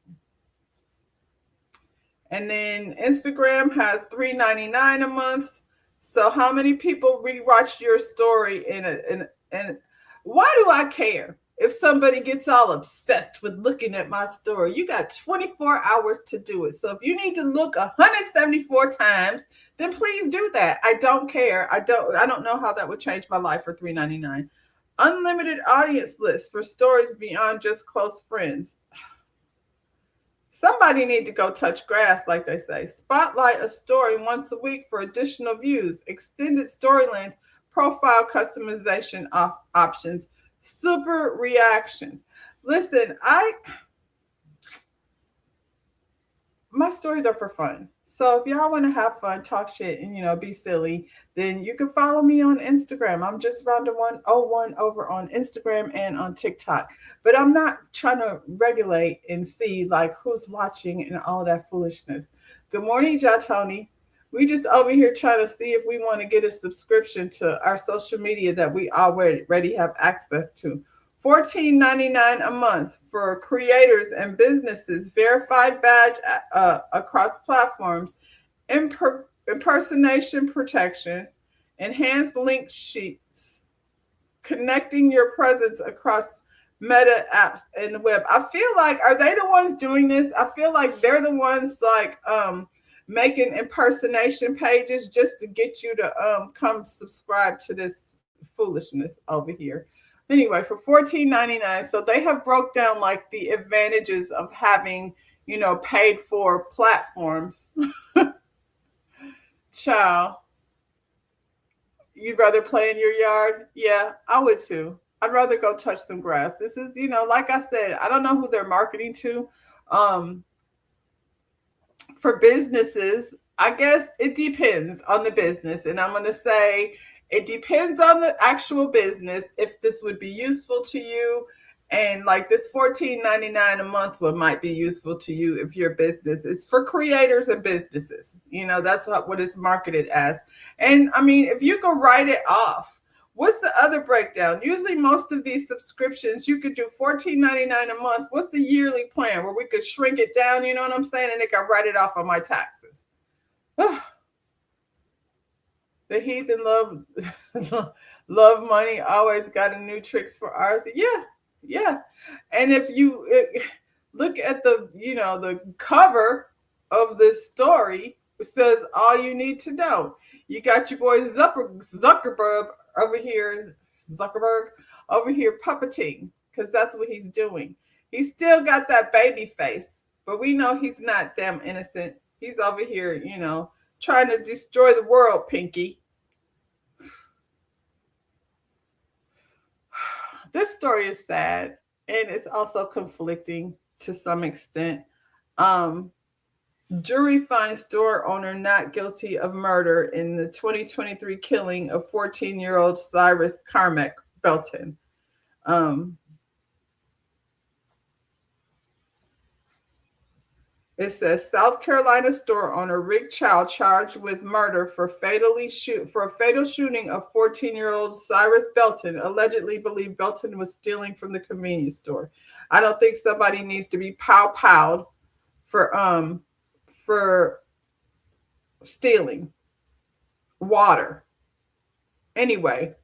And then Instagram has $3.99 a month. So how many people rewatch your story and why do I care if somebody gets all obsessed with looking at my story? You got 24 hours to do it. So if you need to look 174 times, then please do that. I don't care. I don't know how that would change my life for $3.99. Unlimited audience list for stories beyond just close friends. Somebody need to go touch grass, like they say. Spotlight a story once a week for additional views. Extended story length, profile customization options, super reactions. Listen, my stories are for fun. So if y'all want to have fun, talk shit, and be silly, then you can follow me on Instagram. I'm just Rhonda101 over on Instagram and on TikTok. But I'm not trying to regulate and see like who's watching and all of that foolishness. Good morning, Jatoni. We just over here trying to see if we want to get a subscription to our social media that we already have access to. $14.99 a month for creators and businesses, verified badge across platforms, impersonation protection, enhanced link sheets, connecting your presence across Meta apps and the web. I feel like, are they the ones doing this? I feel like they're the ones like making impersonation pages just to get you to come subscribe to this foolishness over here. Anyway, for $14.99, so they have broke down like the advantages of having, paid for platforms. Child, you'd rather play in your yard? Yeah, I would too. I'd rather go touch some grass. This is, like I said, I don't know who they're marketing to. For businesses, I guess it depends on the business. And I'm going to say, it depends on the actual business if this would be useful to you And like this $14.99 a month, what might be useful to you if you're a business. It's for creators and businesses. That's what it's marketed as. And I mean, if you can write it off, what's the other breakdown? Usually most of these subscriptions, you could do $14.99 a month. What's the yearly plan where we could shrink it down, you know what I'm saying? And they can write it off on my taxes. The heathen love money, always got a new tricks for ours. Yeah. And if you look at the cover of this story, it says all you need to know. You got your boy Zuckerberg over here puppeting, because that's what he's doing. He's still got that baby face, but we know he's not damn innocent. He's over here, trying to destroy the world, Pinky. This story is sad, and it's also conflicting to some extent. Jury finds store owner not guilty of murder in the 2023 killing of 14-year-old Cyrus Carmack Belton. It says South Carolina store owner Rick Chow charged with murder for a fatal shooting of 14-year-old Cyrus Belton, allegedly believed Belton was stealing from the convenience store. I don't think somebody needs to be powed for stealing water. Anyway,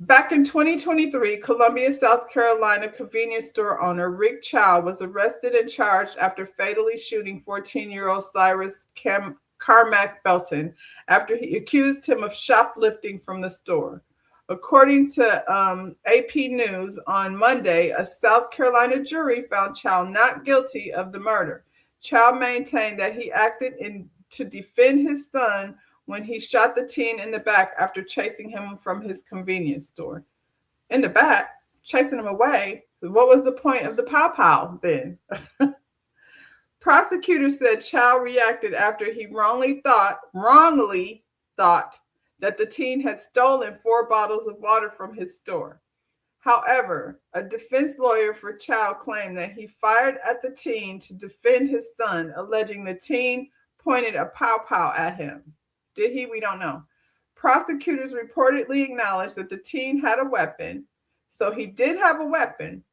back in 2023, Columbia, South Carolina convenience store owner Rick Chow was arrested and charged after fatally shooting 14-year-old Cyrus Carmack Belton after he accused him of shoplifting from the store. According to AP News on Monday, a South Carolina jury found Chow not guilty of the murder. Chow maintained that he acted to defend his son when he shot the teen in the back after chasing him from his convenience store. In the back, chasing him away. What was the point of the pow then? Prosecutors said Chow reacted after he wrongly thought that the teen had stolen 4 bottles of water from his store. However, a defense lawyer for Chow claimed that he fired at the teen to defend his son, alleging the teen pointed a pow at him. Did he? We don't know. Prosecutors reportedly acknowledged that the teen had a weapon. So he did have a weapon.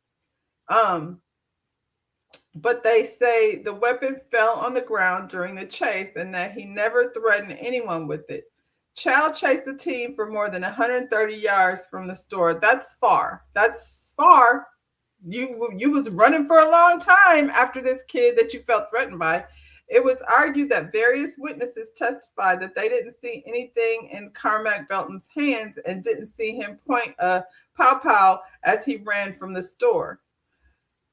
But they say the weapon fell on the ground during the chase and that he never threatened anyone with it. Chow chased the teen for more than 130 yards from the store. That's far. You was running for a long time after this kid that you felt threatened by. It was argued that various witnesses testified that they didn't see anything in Carmack Belton's hands and didn't see him point a pow as he ran from the store.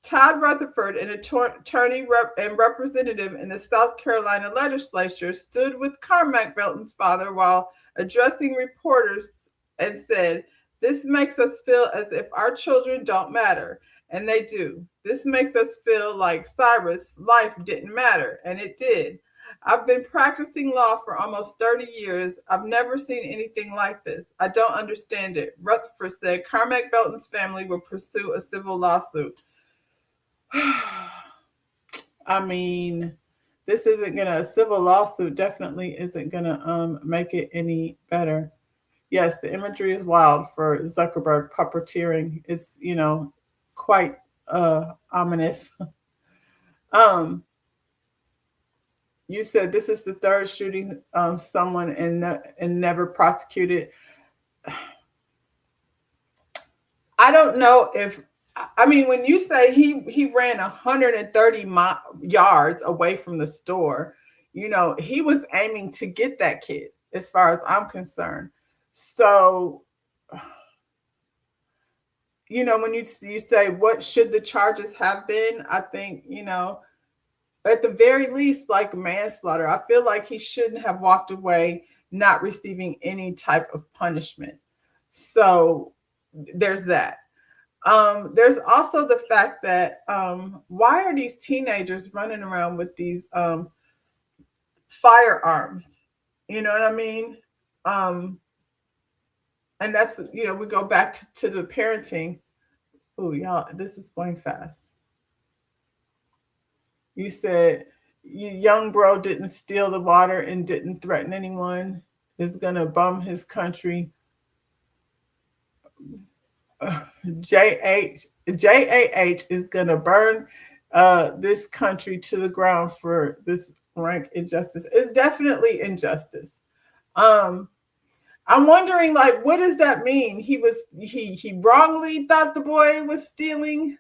Todd Rutherford, an attorney and representative in the South Carolina legislature, stood with Carmack Belton's father while addressing reporters and said, "This makes us feel as if our children don't matter, and they do. This makes us feel like Cyrus' life didn't matter, and it did. I've been practicing law for almost 30 years. I've never seen anything like this. I don't understand it." Rutherford said Carmack Belton's family will pursue a civil lawsuit. I mean, this isn't a civil lawsuit definitely isn't gonna make it any better. Yes, the imagery is wild for Zuckerberg puppeteering. It's quite ominous. You said this is the third shooting someone and never prosecuted. I don't know if. I mean, when you say he ran 130 yards away from the store, he was aiming to get that kid, as far as I'm concerned. So, when you say what should the charges have been, I think, at the very least, like manslaughter. I feel like he shouldn't have walked away not receiving any type of punishment. So there's that. There's also the fact that why are these teenagers running around with these firearms? You know what I mean? And that's, we go back to the parenting. Oh, y'all, this is going fast. You said young bro didn't steal the water and didn't threaten anyone. Is gonna bum his country. JAH is gonna burn this country to the ground for this rank injustice. It's definitely injustice. Um, I'm wondering, like, what does that mean? He wrongly thought the boy was stealing.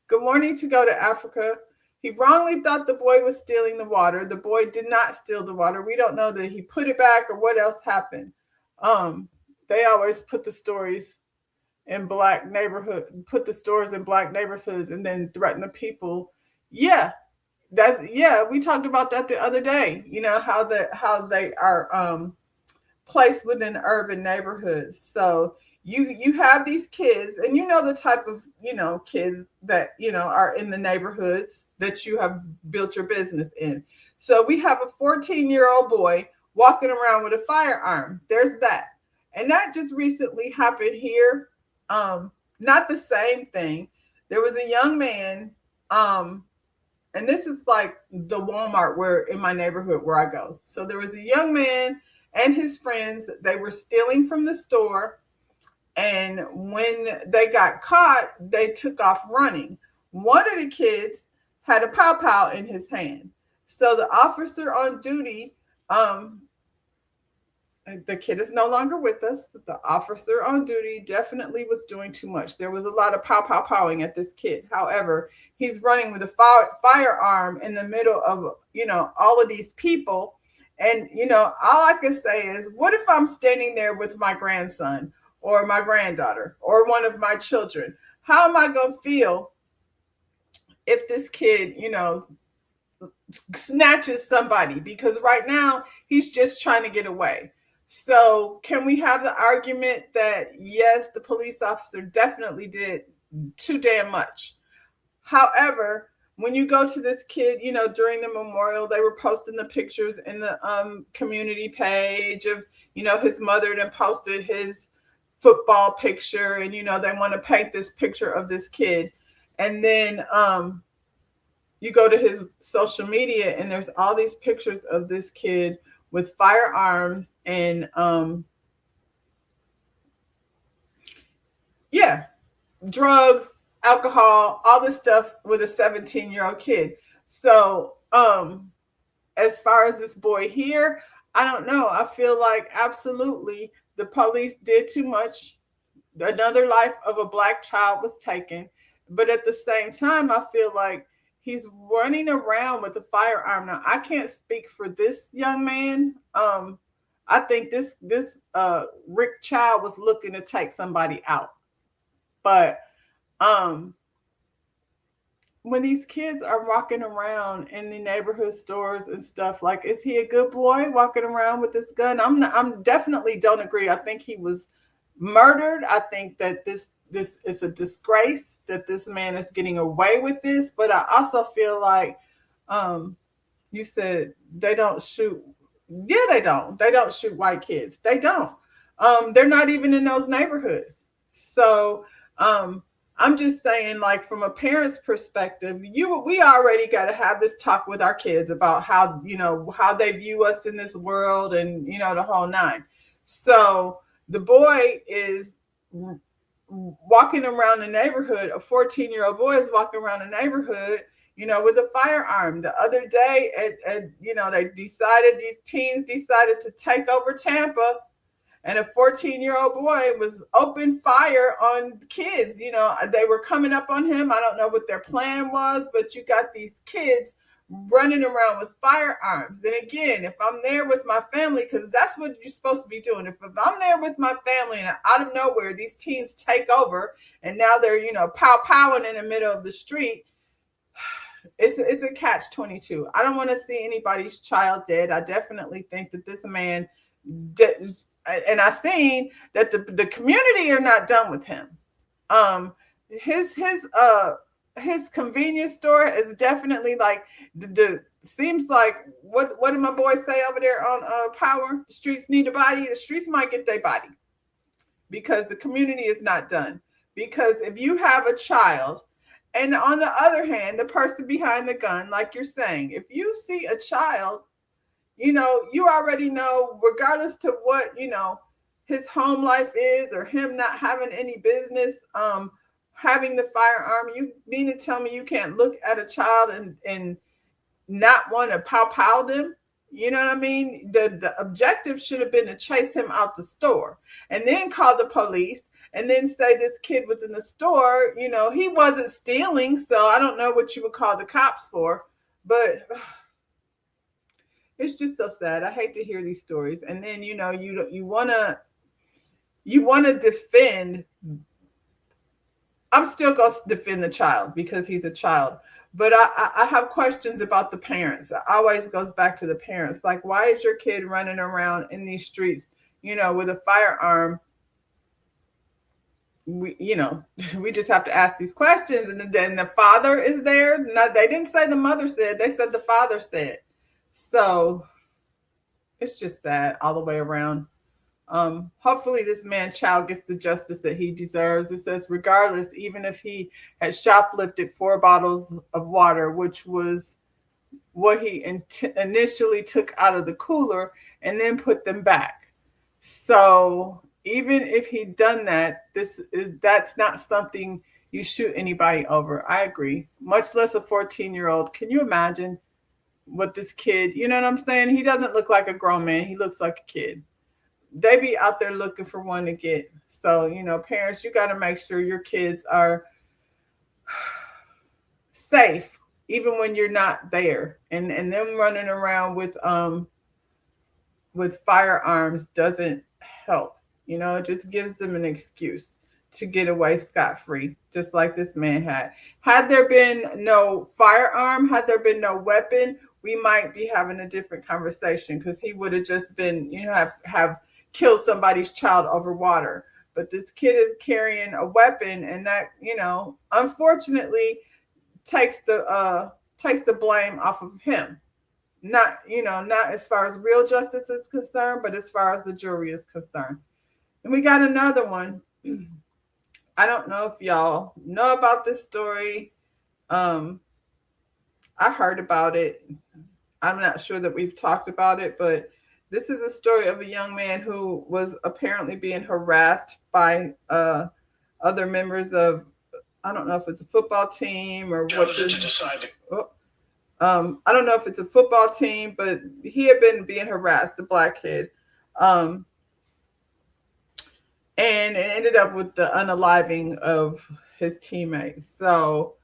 Good morning to go to Africa. He wrongly thought the boy was stealing the water. The boy did not steal the water. We don't know that he put it back or what else happened. They always put the stories in black neighborhood, put the stores in black neighborhoods, and then threaten the people. Yeah, we talked about that the other day. You know how they are placed within urban neighborhoods. So you have these kids, and you know the type of kids that are in the neighborhoods that you have built your business in. So we have a 14-year-old boy walking around with a firearm. There's that, and that just recently happened here. Not the same thing. There was a young man, and this is like the Walmart where in my neighborhood where I go. So there was a young man and his friends. They were stealing from the store, and when they got caught, they took off running. One of the kids had a pow pow in his hand. So the officer on duty, the kid is no longer with us. The officer on duty definitely was doing too much. There was a lot of pow pow powing at this kid. However, he's running with a firearm in the middle of all of these people. And all I can say is, what if I'm standing there with my grandson or my granddaughter or one of my children? How am I going to feel if this kid snatches somebody? Because right now he's just trying to get away. So can we have the argument that, yes, the police officer definitely did too damn much? However, when you go to this kid, during the memorial, they were posting the pictures in the community page of, his mother then posted his football picture, and, they want to paint this picture of this kid. And then you go to his social media and there's all these pictures of this kid with firearms and drugs, alcohol, all this stuff with a 17-year-old kid. So as far as this boy here, I don't know. I feel like absolutely the police did too much. Another life of a Black child was taken. But at the same time, I feel like he's running around with a firearm. Now, I can't speak for this young man. I think this Rick child was looking to take somebody out. But when these kids are walking around in the neighborhood stores and stuff, like, is he a good boy walking around with this gun? I'm definitely don't agree. I think he was murdered. I think that this is a disgrace that this man is getting away with this. But I also feel like you said they don't shoot. Yeah, they don't. They don't shoot white kids. They don't. They're not even in those neighborhoods. So I'm just saying, like, from a parent's perspective, we already got to have this talk with our kids about how they view us in this world, and the whole nine. So the boy is walking around the neighborhood. A 14-year-old boy is walking around the neighborhood, with a firearm. The other day, these teens decided to take over Tampa. And a 14-year-old boy was open fire on kids. They were coming up on him. I don't know what their plan was, but you got these kids running around with firearms. Then again, if I'm there with my family, because that's what you're supposed to be doing. If I'm there with my family and out of nowhere, these teens take over and now they're, pow-powing in the middle of the street, it's a catch-22. I don't want to see anybody's child dead. I definitely think that this man and I've seen that the community are not done with him. His convenience store is definitely like seems like what did my boys say over there on Power? The streets need a body. The streets might get their body because the community is not done. Because if you have a child, and on the other hand, the person behind the gun, like you're saying, if you see a child, you already know, regardless to what, his home life is, or him not having any business having the firearm, you mean to tell me you can't look at a child and not want to pow them? You know what I mean? The objective should have been to chase him out the store and then call the police and then say this kid was in the store. He wasn't stealing, so I don't know what you would call the cops for, but it's just so sad. I hate to hear these stories. And then, you want to defend. I'm still going to defend the child because he's a child. But I have questions about the parents. It always goes back to the parents. Like, why is your kid running around in these streets, with a firearm? We just have to ask these questions. And then the father is there. No, they didn't say the mother said. They said the father said. So it's just sad all the way around. Hopefully this child gets the justice that he deserves. It says, regardless, even if he had shoplifted 4 bottles of water, which was what he initially took out of the cooler and then put them back. So even if he'd done that, that's not something you shoot anybody over. I agree. Much less a 14-year-old. Can you imagine what this kid, you know what I'm saying? He doesn't look like a grown man. He looks like a kid. They be out there looking for one to get. So, parents, you got to make sure your kids are safe, even when you're not there. And them running around with firearms doesn't help. It just gives them an excuse to get away scot-free, just like this man had. Had there been no firearm, had there been no weapon, we might be having a different conversation, because he would have just been, have killed somebody's child over water. But this kid is carrying a weapon, and that, unfortunately takes the blame off of him. Not as far as real justice is concerned, but as far as the jury is concerned. And we got another one. I don't know if y'all know about this story. I heard about it. I'm not sure that we've talked about it, but this is a story of a young man who was apparently being harassed by other members of, I don't know if it's a football team or what. I don't know if it's a football team, but he had been being harassed, the black kid. And it ended up with the unaliving of his teammates. So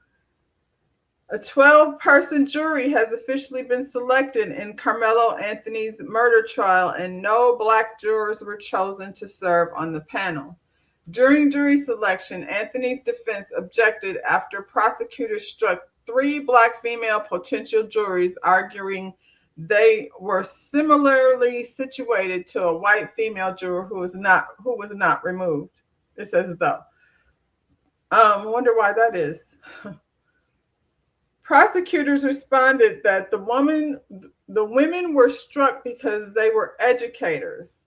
a 12-person jury has officially been selected in Carmelo Anthony's murder trial, and no black jurors were chosen to serve on the panel. During jury selection, Anthony's defense objected after prosecutors struck 3 black female potential juries, arguing they were similarly situated to a white female juror who was not removed. It says though. I wonder why that is. Prosecutors responded that the women were struck because they were educators,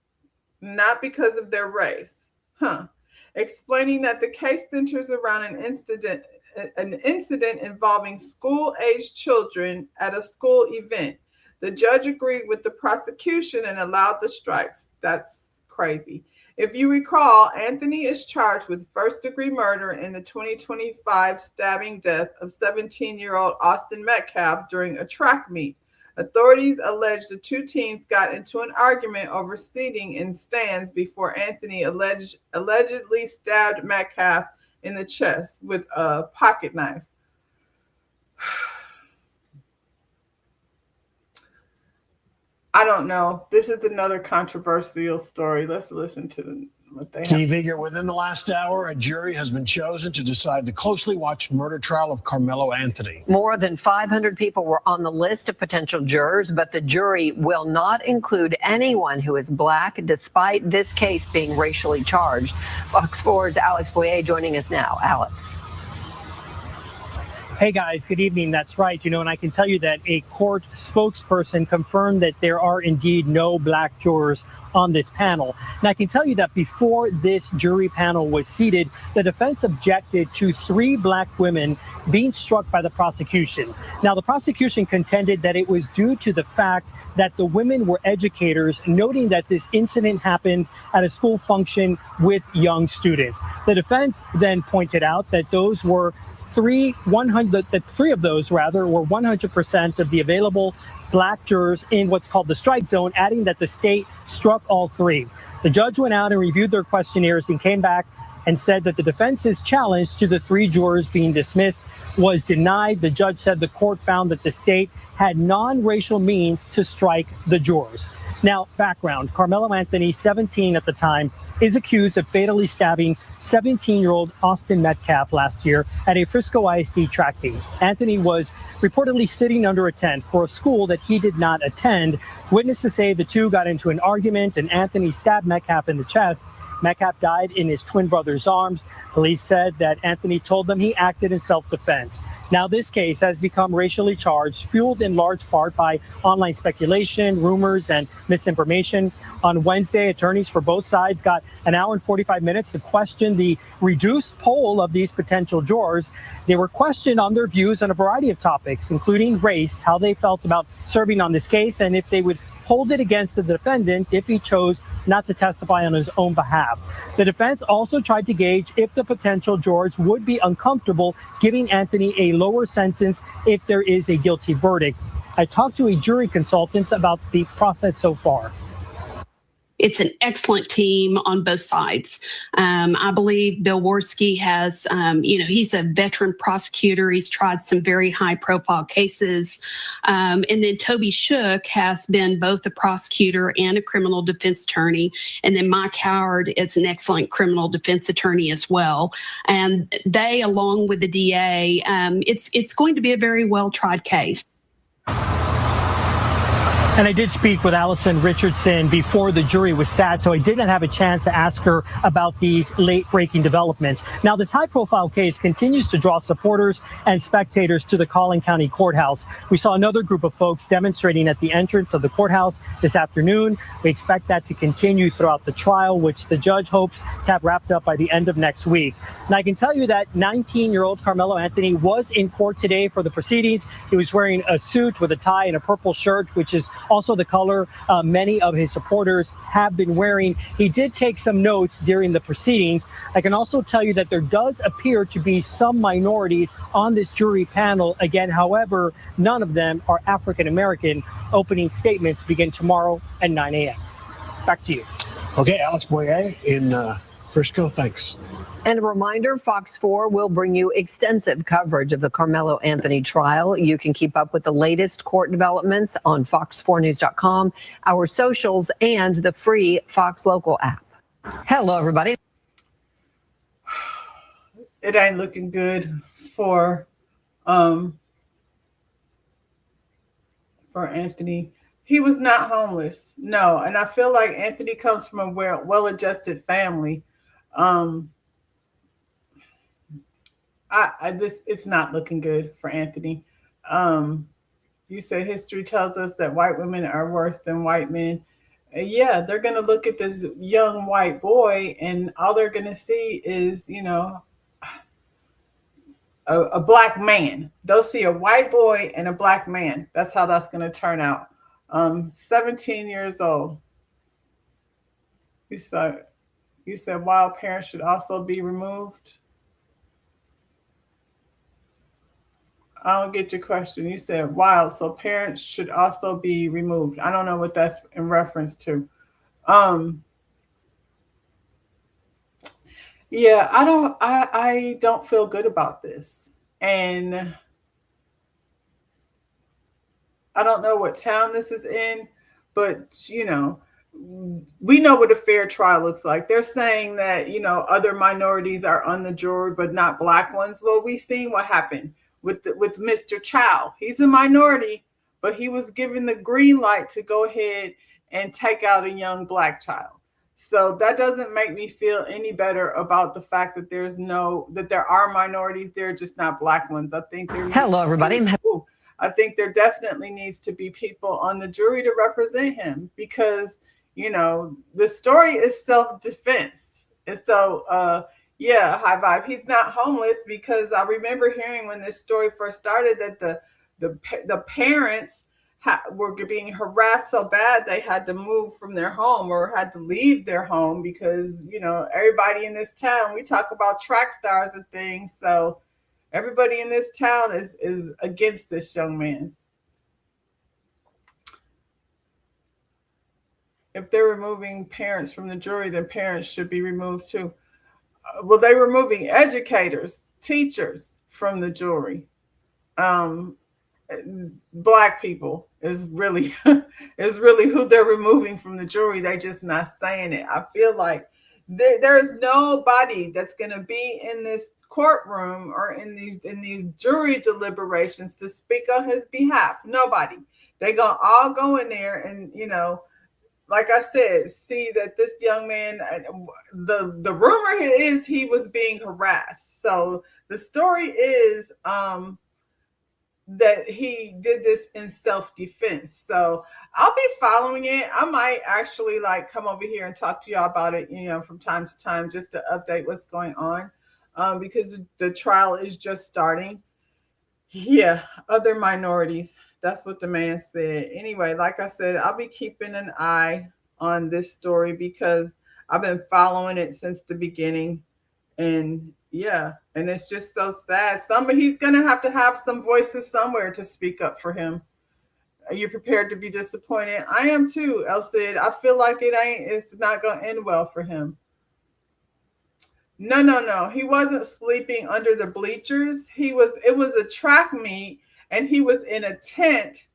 not because of their race. Explaining that the case centers around an incident involving school-aged children at a school event. The judge agreed with the prosecution and allowed the strikes. That's crazy. If you recall, Anthony is charged with first-degree murder in the 2025 stabbing death of 17-year-old Austin Metcalf during a track meet. Authorities allege the 2 teens got into an argument over seating in stands before Anthony allegedly stabbed Metcalf in the chest with a pocket knife. I don't know. This is another controversial story. Let's listen to what they have. Key figure: within the last hour, a jury has been chosen to decide the closely watched murder trial of Carmelo Anthony. More than 500 people were on the list of potential jurors, but the jury will not include anyone who is black, despite this case being racially charged. Fox 4's Alex Boyer joining us now. Alex. Hey guys, good evening. That's right. And I can tell you that a court spokesperson confirmed that there are indeed no black jurors on this panel. And I can tell you that before this jury panel was seated, the defense objected to 3 black women being struck by the prosecution. Now, the prosecution contended that it was due to the fact that the women were educators, noting that this incident happened at a school function with young students. The defense then pointed out that those were three of those were 100% of the available black jurors in what's called the strike zone, adding that the state struck all 3. The judge went out and reviewed their questionnaires and came back and said that the defense's challenge to the 3 jurors being dismissed was denied. The judge said the court found that the state had non-racial means to strike the jurors. Now, background: Carmelo Anthony, 17 at the time, is accused of fatally stabbing 17-year-old Austin Metcalf last year at a Frisco ISD track meet. Anthony was reportedly sitting under a tent for a school that he did not attend. Witnesses say the two got into an argument and Anthony stabbed Metcalf in the chest. Metcalf died in his twin brother's arms. Police said that Anthony told them he acted in self-defense. Now, this case has become racially charged, fueled in large part by online speculation, rumors, and misinformation. On Wednesday, attorneys for both sides got an hour and 45 minutes to question the reduced poll of these potential jurors. They were questioned on their views on a variety of topics, including race, how they felt about serving on this case, and if they would hold it against the defendant if he chose not to testify on his own behalf. The defense also tried to gauge if the potential jurors would be uncomfortable giving Anthony a lower sentence if there is a guilty verdict. I talked to a jury consultant about the process so far. It's an excellent team on both sides. I believe Bill Worski has, he's a veteran prosecutor. He's tried some very high profile cases. And then Toby Shook has been both a prosecutor and a criminal defense attorney. And then Mike Howard is an excellent criminal defense attorney as well. And they, along with the DA, it's going to be a very well tried case. And I did speak with Allison Richardson before the jury was sat, so I did not have a chance to ask her about these late-breaking developments. Now, this high-profile case continues to draw supporters and spectators to the Collin County Courthouse. We saw another group of folks demonstrating at the entrance of the courthouse this afternoon. We expect that to continue throughout the trial, which the judge hopes to have wrapped up by the end of next week. And I can tell you that 19-year-old Carmelo Anthony was in court today for the proceedings. He was wearing a suit with a tie and a purple shirt, which is also the color many of his supporters have been wearing. He did take some notes during the proceedings. I can also tell you that there does appear to be some minorities on this jury panel. Again, however, none of them are African American. Opening statements begin tomorrow at 9 a.m. Back to you. Okay, Alex Boyer in Frisco, thanks. And a reminder, Fox 4 will bring you extensive coverage of the Carmelo Anthony trial. You can keep up with the latest court developments on fox4news.com, our socials, and the free Fox Local app. Hello, everybody. It ain't looking good for Anthony. He was not homeless, no. And I feel like Anthony comes from a well-adjusted family. It's not looking good for Anthony. You said history tells us that white women are worse than white men. Yeah, they're going to look at this young white boy and all they're going to see is, a black man. They'll see a white boy and a black man. That's how that's going to turn out. 17 years old. You said while parents should also be removed. I don't get your question. You said wild, so parents should also be removed. I don't know what that's in reference to. Yeah, I don't feel good about this. And I don't know what town this is in, but we know what a fair trial looks like. They're saying that, other minorities are on the jury, but not black ones. Well, we've seen what happened with Mr. Chow. He's a minority, but he was given the green light to go ahead and take out a young black child. So that doesn't make me feel any better about the fact that there are minorities. They're just not black ones. I think Hello, everybody. I think there definitely needs to be people on the jury to represent him, because, the story is self-defense. And so, yeah, high vibe. He's not homeless, because I remember hearing when this story first started that the parents were being harassed so bad they had to move from their home or had to leave their home because, everybody in this town, we talk about track stars and things. So everybody in this town is against this young man. If they're removing parents from the jury, then parents should be removed too. Well, they're removing educators, teachers from the jury. Black people is really who they're removing from the jury. They're just not saying it. I feel like there's nobody that's going to be in this courtroom or in these jury deliberations to speak on his behalf. Nobody. They're going to all go in there and, like I said, see that this young man, the rumor is he was being harassed. So the story is that he did this in self-defense. So I'll be following it. I might actually come over here and talk to y'all about it, from time to time, just to update what's going on, because the trial is just starting. Yeah, other minorities. That's what the man said. Anyway, like I said, I'll be keeping an eye on this story because I've been following it since the beginning. And yeah, and it's just so sad. He's going to have some voices somewhere to speak up for him. Are you prepared to be disappointed? I am too, El Cid. I feel like it's not going to end well for him. No. He wasn't sleeping under the bleachers. It was a track meet, and he was in a tent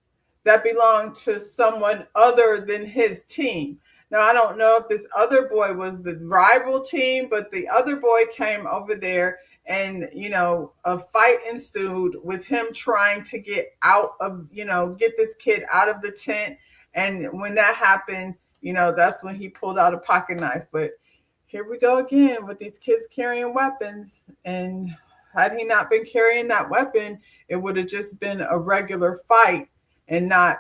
that belonged to someone other than his team. Now, I don't know if this other boy was the rival team, but the other boy came over there and, a fight ensued with him trying to get out of, get this kid out of the tent. And when that happened, that's when he pulled out a pocket knife. But here we go again with these kids carrying weapons. And had he not been carrying that weapon, it would have just been a regular fight and not,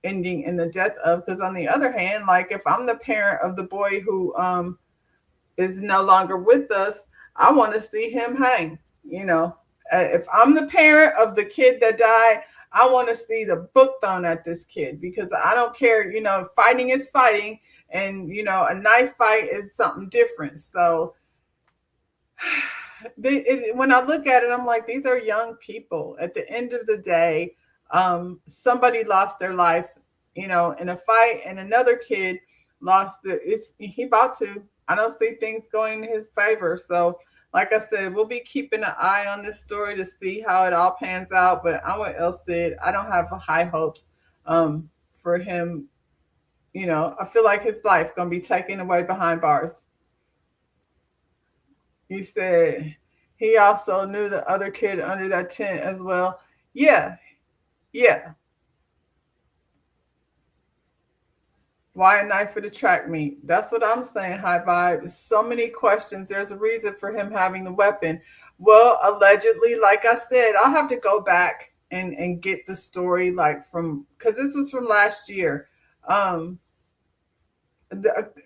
ending in the death of. Because on the other hand, if I'm the parent of the boy who is no longer with us, I want to see him hang. If I'm the parent of the kid that died, I want to see the book thrown at this kid, because I don't care. Fighting is fighting, and a knife fight is something different. So when I look at it, I'm like, these are young people. At the end of the day, somebody lost their life, in a fight, and another kid lost it. He about to. I don't see things going in his favor. So, like I said, we'll be keeping an eye on this story to see how it all pans out. But I'm with El Cid. I don't have high hopes for him. I feel like his life gonna be taken away behind bars. You said he also knew the other kid under that tent as well. Yeah. Why a knife for the track meet? That's what I'm saying, high vibe. So many questions. There's a reason for him having the weapon. Well, allegedly, like I said, I'll have to go back and get the story because this was from last year.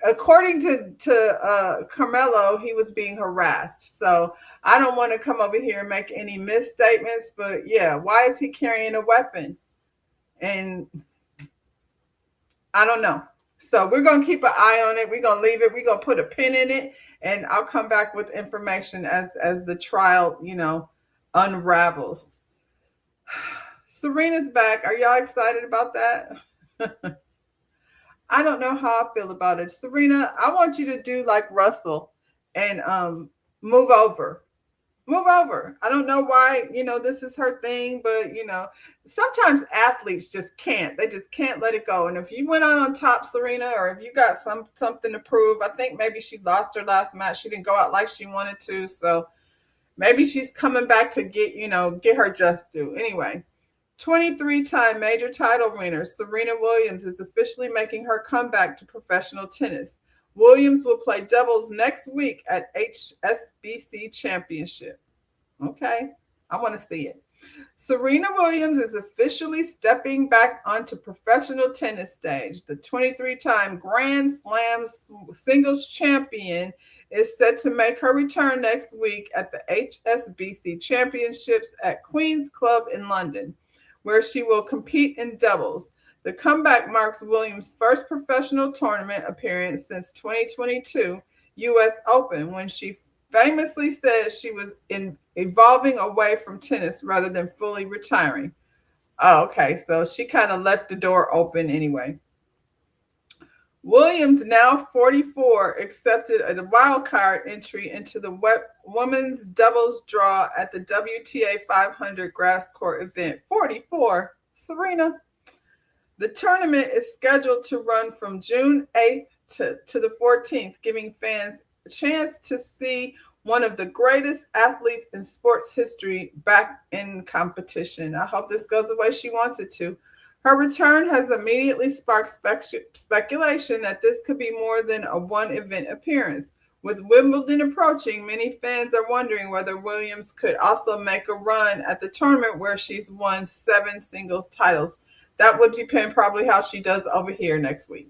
According to Carmelo, he was being harassed. So I don't want to come over here and make any misstatements, but yeah, why is he carrying a weapon? And I don't know. So we're going to keep an eye on it. We're going to leave it. We're going to put a pin in it, and I'll come back with information as the trial, unravels. Serena's back. Are y'all excited about that? I don't know how I feel about it. Serena, I want you to do like Russell and move over. Move over. I don't know why, this is her thing, but, sometimes athletes just can't. They just can't let it go. And if you went on top, Serena, or if you got something to prove, I think maybe she lost her last match. She didn't go out like she wanted to. So maybe she's coming back to get her just due. Anyway, 23-time major title winner Serena Williams is officially making her comeback to professional tennis. Williams will play doubles next week at HSBC Championship. Okay, I want to see it. Serena Williams is officially stepping back onto professional tennis stage. The 23-time Grand Slam singles champion is set to make her return next week at the HSBC Championships at Queen's Club in London, where she will compete in doubles. The comeback marks Williams' first professional tournament appearance since 2022 U.S. Open, when she famously said she was evolving away from tennis rather than fully retiring. Oh, okay, so she kind of left the door open anyway. Williams, now 44, accepted a wild card entry into the women's doubles draw at the WTA 500 grass court event. 44, Serena. The tournament is scheduled to run from June 8th to the 14th, giving fans a chance to see one of the greatest athletes in sports history back in competition. I hope this goes the way she wants it to. Her return has immediately sparked speculation that this could be more than a one-event appearance. With Wimbledon approaching, many fans are wondering whether Williams could also make a run at the tournament where she's won 7 singles titles. That would depend probably how she does over here next week.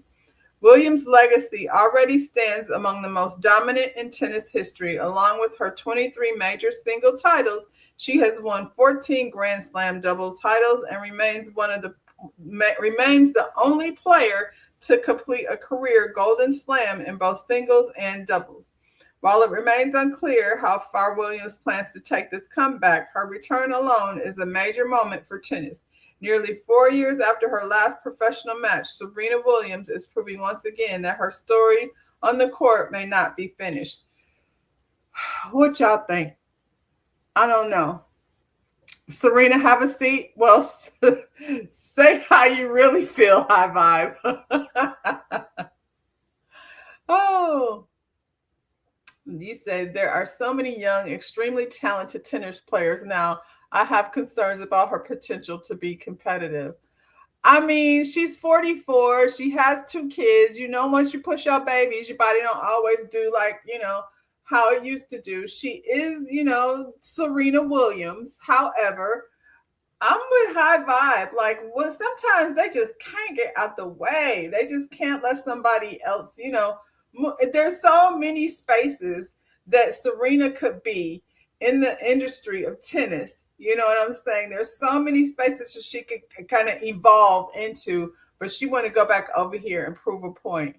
Williams' legacy already stands among the most dominant in tennis history. Along with her 23 major single titles, she has won 14 Grand Slam doubles titles and remains the only player to complete a career Golden Slam in both singles and doubles. While it remains unclear how far Williams plans to take this comeback, her return alone is a major moment for tennis. Nearly 4 years after her last professional match, Serena Williams is proving once again that her story on the court may not be finished. What y'all think? I don't know. Serena, have a seat. Well, say how you really feel, High Vibe. Oh, you said there are so many young, extremely talented tennis players now. I have concerns about her potential to be competitive. I mean, she's 44. She has 2 kids. You know, once you push out babies, your body don't always do like, how it used to do. She is, Serena Williams. However, I'm with High Vibe. Like, sometimes they just can't get out the way. They just can't let somebody else, there's so many spaces that Serena could be in the industry of tennis. You know what I'm saying? There's so many spaces that she could kind of evolve into, but she want to go back over here and prove a point.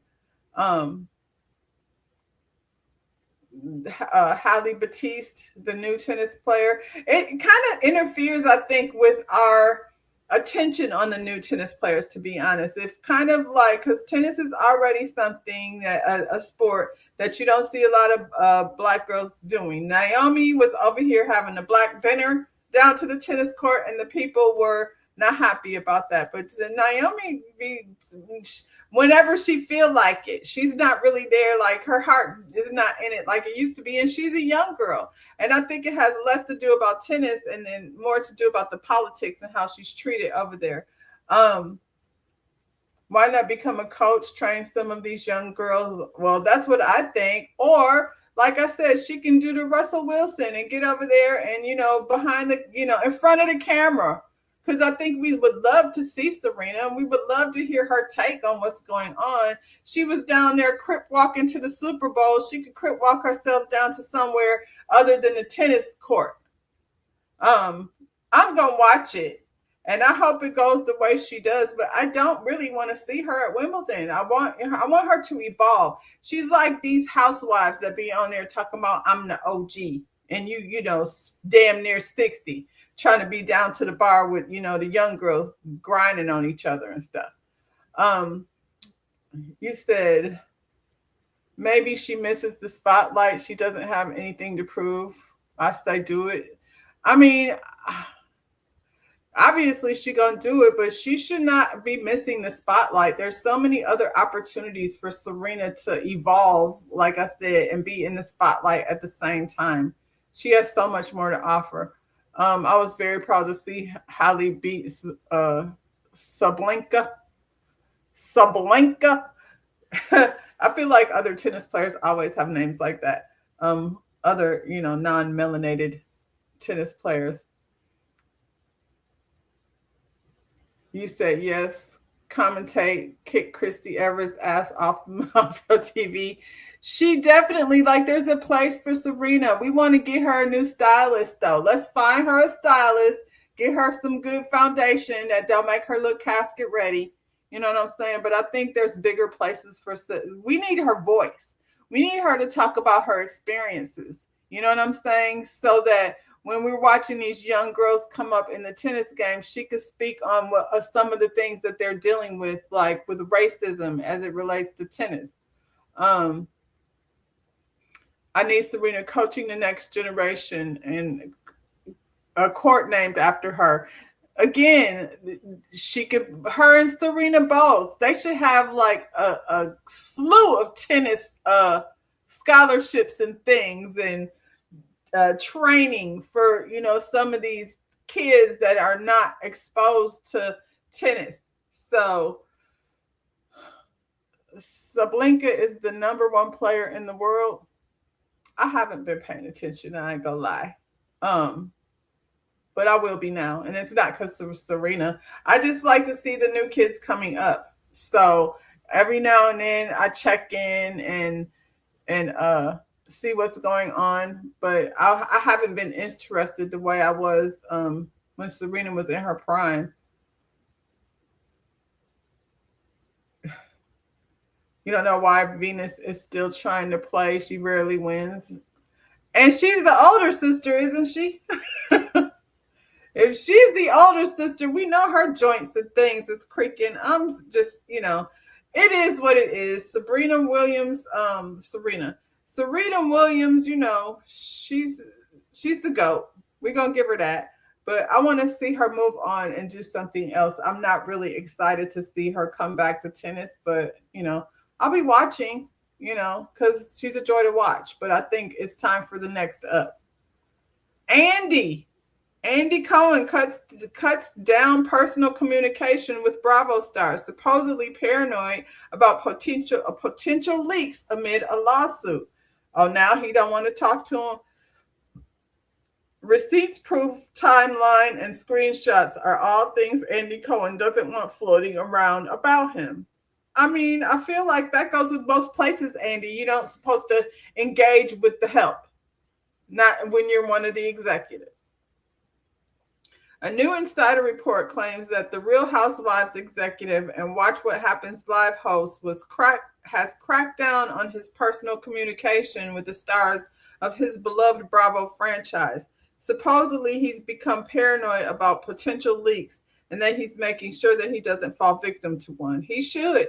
Halle Batiste, the new tennis player, it kind of interferes, I think, with our attention on the new tennis players, to be honest. It's kind of like, because tennis is already something, a sport that you don't see a lot of black girls doing. Naomi was over here having a black dinner down to the tennis court, and the people were not happy about that. But Naomi, whenever she feel like it, she's not really there. Like, her heart is not in it like it used to be, and she's a young girl. And I think it has less to do about tennis and then more to do about the politics and how she's treated over there. Why not become a coach, train some of these young girls? Well, that's what I think. Or, like I said, she can do the Russell Wilson and get over there and, behind the, in front of the camera. Because I think we would love to see Serena, and we would love to hear her take on what's going on. She was down there crip walking to the Super Bowl. She could crip walk herself down to somewhere other than the tennis court. I'm going to watch it, and I hope it goes the way she does, but I don't really want to see her at Wimbledon. I want her to evolve. She's like these housewives that be on there talking about, I'm the OG, and you damn near 60. Trying to be down to the bar with, the young girls grinding on each other and stuff. You said maybe she misses the spotlight. She doesn't have anything to prove. I say do it. I mean, obviously she gonna do it, but she should not be missing the spotlight. There's so many other opportunities for Serena to evolve, like I said, and be in the spotlight at the same time. She has so much more to offer. I was very proud to see Halle beat Sabalenka. I I feel like other tennis players always have names like that. Other, non-melanated tennis players. You said yes. Commentate, kick Christy Evers' ass off Pro TV. She definitely, there's a place for Serena. We want to get her a new stylist, though. Let's find her a stylist, get her some good foundation that don't make her look casket ready. You know what I'm saying? But I think there's bigger places we need her voice. We need her to talk about her experiences. You know what I'm saying? So that when we're watching these young girls come up in the tennis game, she could speak on some of the things that they're dealing with, like with racism as it relates to tennis. I need Serena coaching the next generation and a court named after her. Again, her and Serena both, they should have a slew of tennis scholarships and things and training for, some of these kids that are not exposed to tennis. So Sabalenka is the number one player in the world. I haven't been paying attention, I ain't gonna lie. But I will be now. And it's not because of Serena. I just like to see the new kids coming up. So every now and then I check in and see what's going on. But I haven't been interested the way I was when Serena was in her prime. You don't know why Venus is still trying to play. She rarely wins. And she's the older sister, isn't she? If she's the older sister, we know her joints and things is creaking. I'm just, it is what it is. Serena Williams, she's the GOAT. We're going to give her that. But I want to see her move on and do something else. I'm not really excited to see her come back to tennis, but, I'll be watching, because she's a joy to watch. But I think it's time for the next up. Andy Cohen cuts down personal communication with Bravo stars, supposedly paranoid about potential leaks amid a lawsuit. Oh, now he don't want to talk to him. Receipts, proof, timeline, and screenshots are all things Andy Cohen doesn't want floating around about him. I mean, I feel like that goes with most places, Andy. You don't supposed to engage with the help, not when you're one of the executives. A new insider report claims that the Real Housewives executive and Watch What Happens Live host has cracked down on his personal communication with the stars of his beloved Bravo franchise. Supposedly, he's become paranoid about potential leaks and that he's making sure that he doesn't fall victim to one. He should.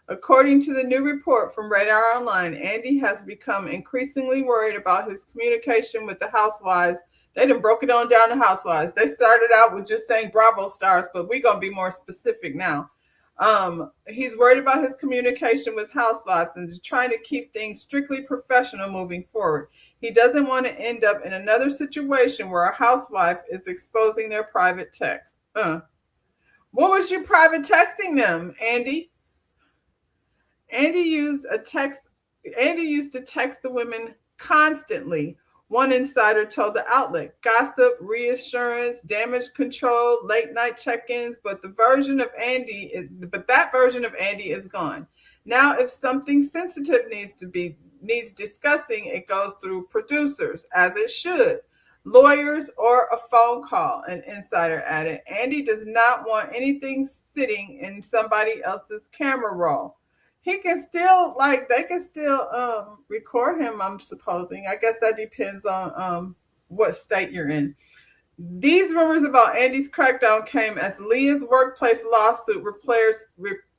According to the new report from Radar Online, Andy has become increasingly worried about his communication with the housewives. They done broke it on down to housewives. They started out with just saying Bravo stars, but we're going to be more specific now. He's worried about his communication with housewives and is trying to keep things strictly professional moving forward. He doesn't want to end up in another situation where a housewife is exposing their private text. What was you private texting them, Andy? Andy used to text the women constantly. One insider told the outlet, gossip, reassurance, damage control, late night check-ins, but that version of Andy is gone. Now, if something sensitive needs discussing, it goes through producers, as it should, lawyers, or a phone call, an insider added. Andy does not want anything sitting in somebody else's camera roll. He can still, they can still record him, I'm supposing. I guess that depends on what state you're in. These rumors about Andy's crackdown came as Leah's workplace lawsuit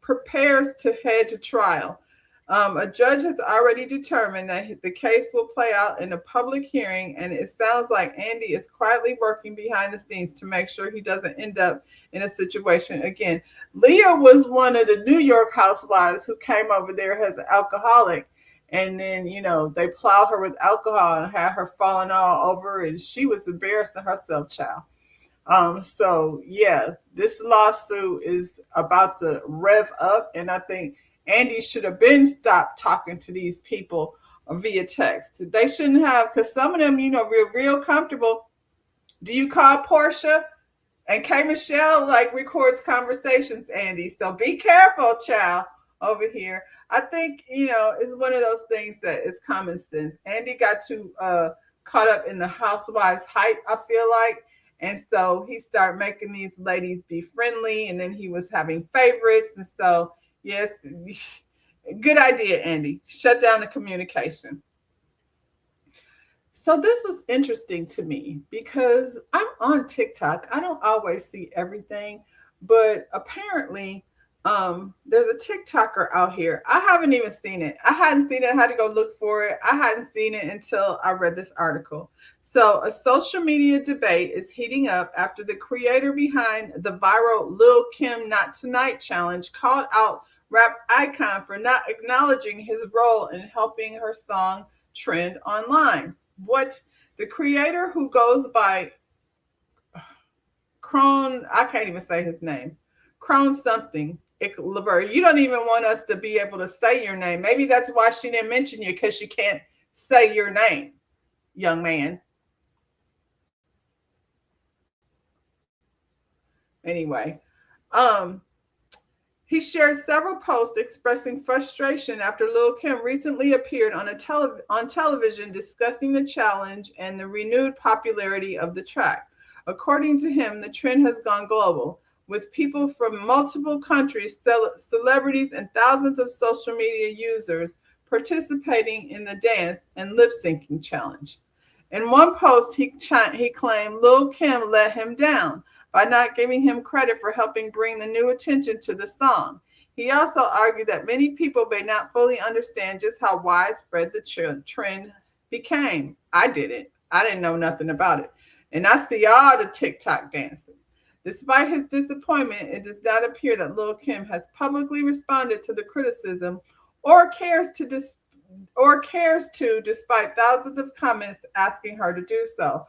prepares to head to trial. A judge has already determined that the case will play out in a public hearing, and it sounds like Andy is quietly working behind the scenes to make sure he doesn't end up in a situation again. Leah was one of the New York housewives who came over there as an alcoholic, and then, they plowed her with alcohol and had her falling all over, and she was embarrassing herself, child. So, yeah, this lawsuit is about to rev up, and I think Andy should have been stopped talking to these people via text. They shouldn't have, because some of them, real comfortable. Do you call Portia? And K. Michelle records conversations, Andy. So be careful, child, over here. I think, it's one of those things that is common sense. Andy got too caught up in the housewives hype, I feel like. And so he started making these ladies be friendly, and then he was having favorites. And so, yes, good idea, Andy. Shut down the communication. So this was interesting to me because I'm on TikTok. I don't always see everything, but apparently there's a TikToker out here. I haven't even seen it. I hadn't seen it. I had to go look for it. I hadn't seen it until I read this article. So a social media debate is heating up after the creator behind the viral Lil' Kim Not Tonight challenge called out rap icon for not acknowledging his role in helping her song trend online. What the creator, who goes by Crone, I can't even say his name, Crone something, Levert. You don't even want us to be able to say your name. Maybe that's why she didn't mention you, because she can't say your name, young man. Anyway, he shared several posts expressing frustration after Lil' Kim recently appeared on television discussing the challenge and the renewed popularity of the track. According to him, the trend has gone global, with people from multiple countries, celebrities, and thousands of social media users participating in the dance and lip-syncing challenge. In one post, he claimed Lil' Kim let him down by not giving him credit for helping bring the new attention to the song. He also argued that many people may not fully understand just how widespread the trend became. I didn't know nothing about it. And I see all the TikTok dances. Despite his disappointment, it does not appear that Lil' Kim has publicly responded to the criticism or cares to, despite thousands of comments asking her to do so.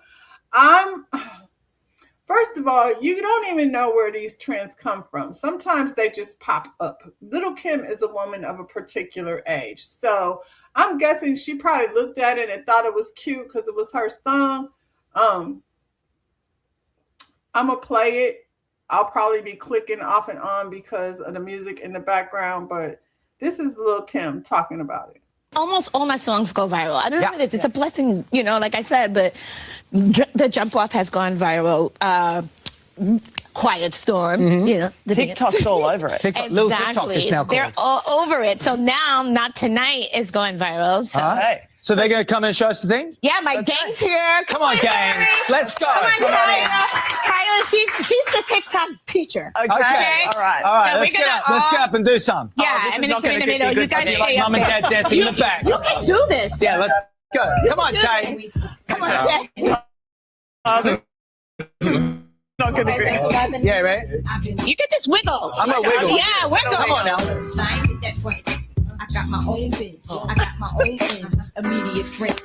First of all, you don't even know where these trends come from. Sometimes they just pop up. Lil' Kim is a woman of a particular age. So I'm guessing she probably looked at it and thought it was cute because it was her song. I'm going to play it. I'll probably be clicking off and on because of the music in the background. But this is Lil' Kim talking about it. Almost all my songs go viral. I don't know what it is. It's a blessing, like I said, but the Jump Off has gone viral. Quiet Storm, the TikTok's dance. all over it. Exactly. Little TikTok is now called. They're all over it. So now, Not Tonight is going viral. So. Hey. So they're going to come and show us the thing? Yeah, my gang's here. Come on, gang. Let's go. Come on, Kyla, she's the TikTok teacher. Okay. Okay. All right. All right, So let's we're gonna let's get up and do some. Yeah, this I'm is gonna not come in gonna the be middle. good. You guys Okay, stay up Mum and there. Dad dancing in the back. You can do this. Yeah, let's go. Come on, Tay. Come on, Tay. Not gonna be good. Yeah, right? You can just wiggle. I'm going to wiggle. Yeah, wiggle. Come on now. I got my own biz. I got my own ends. Immediate friends.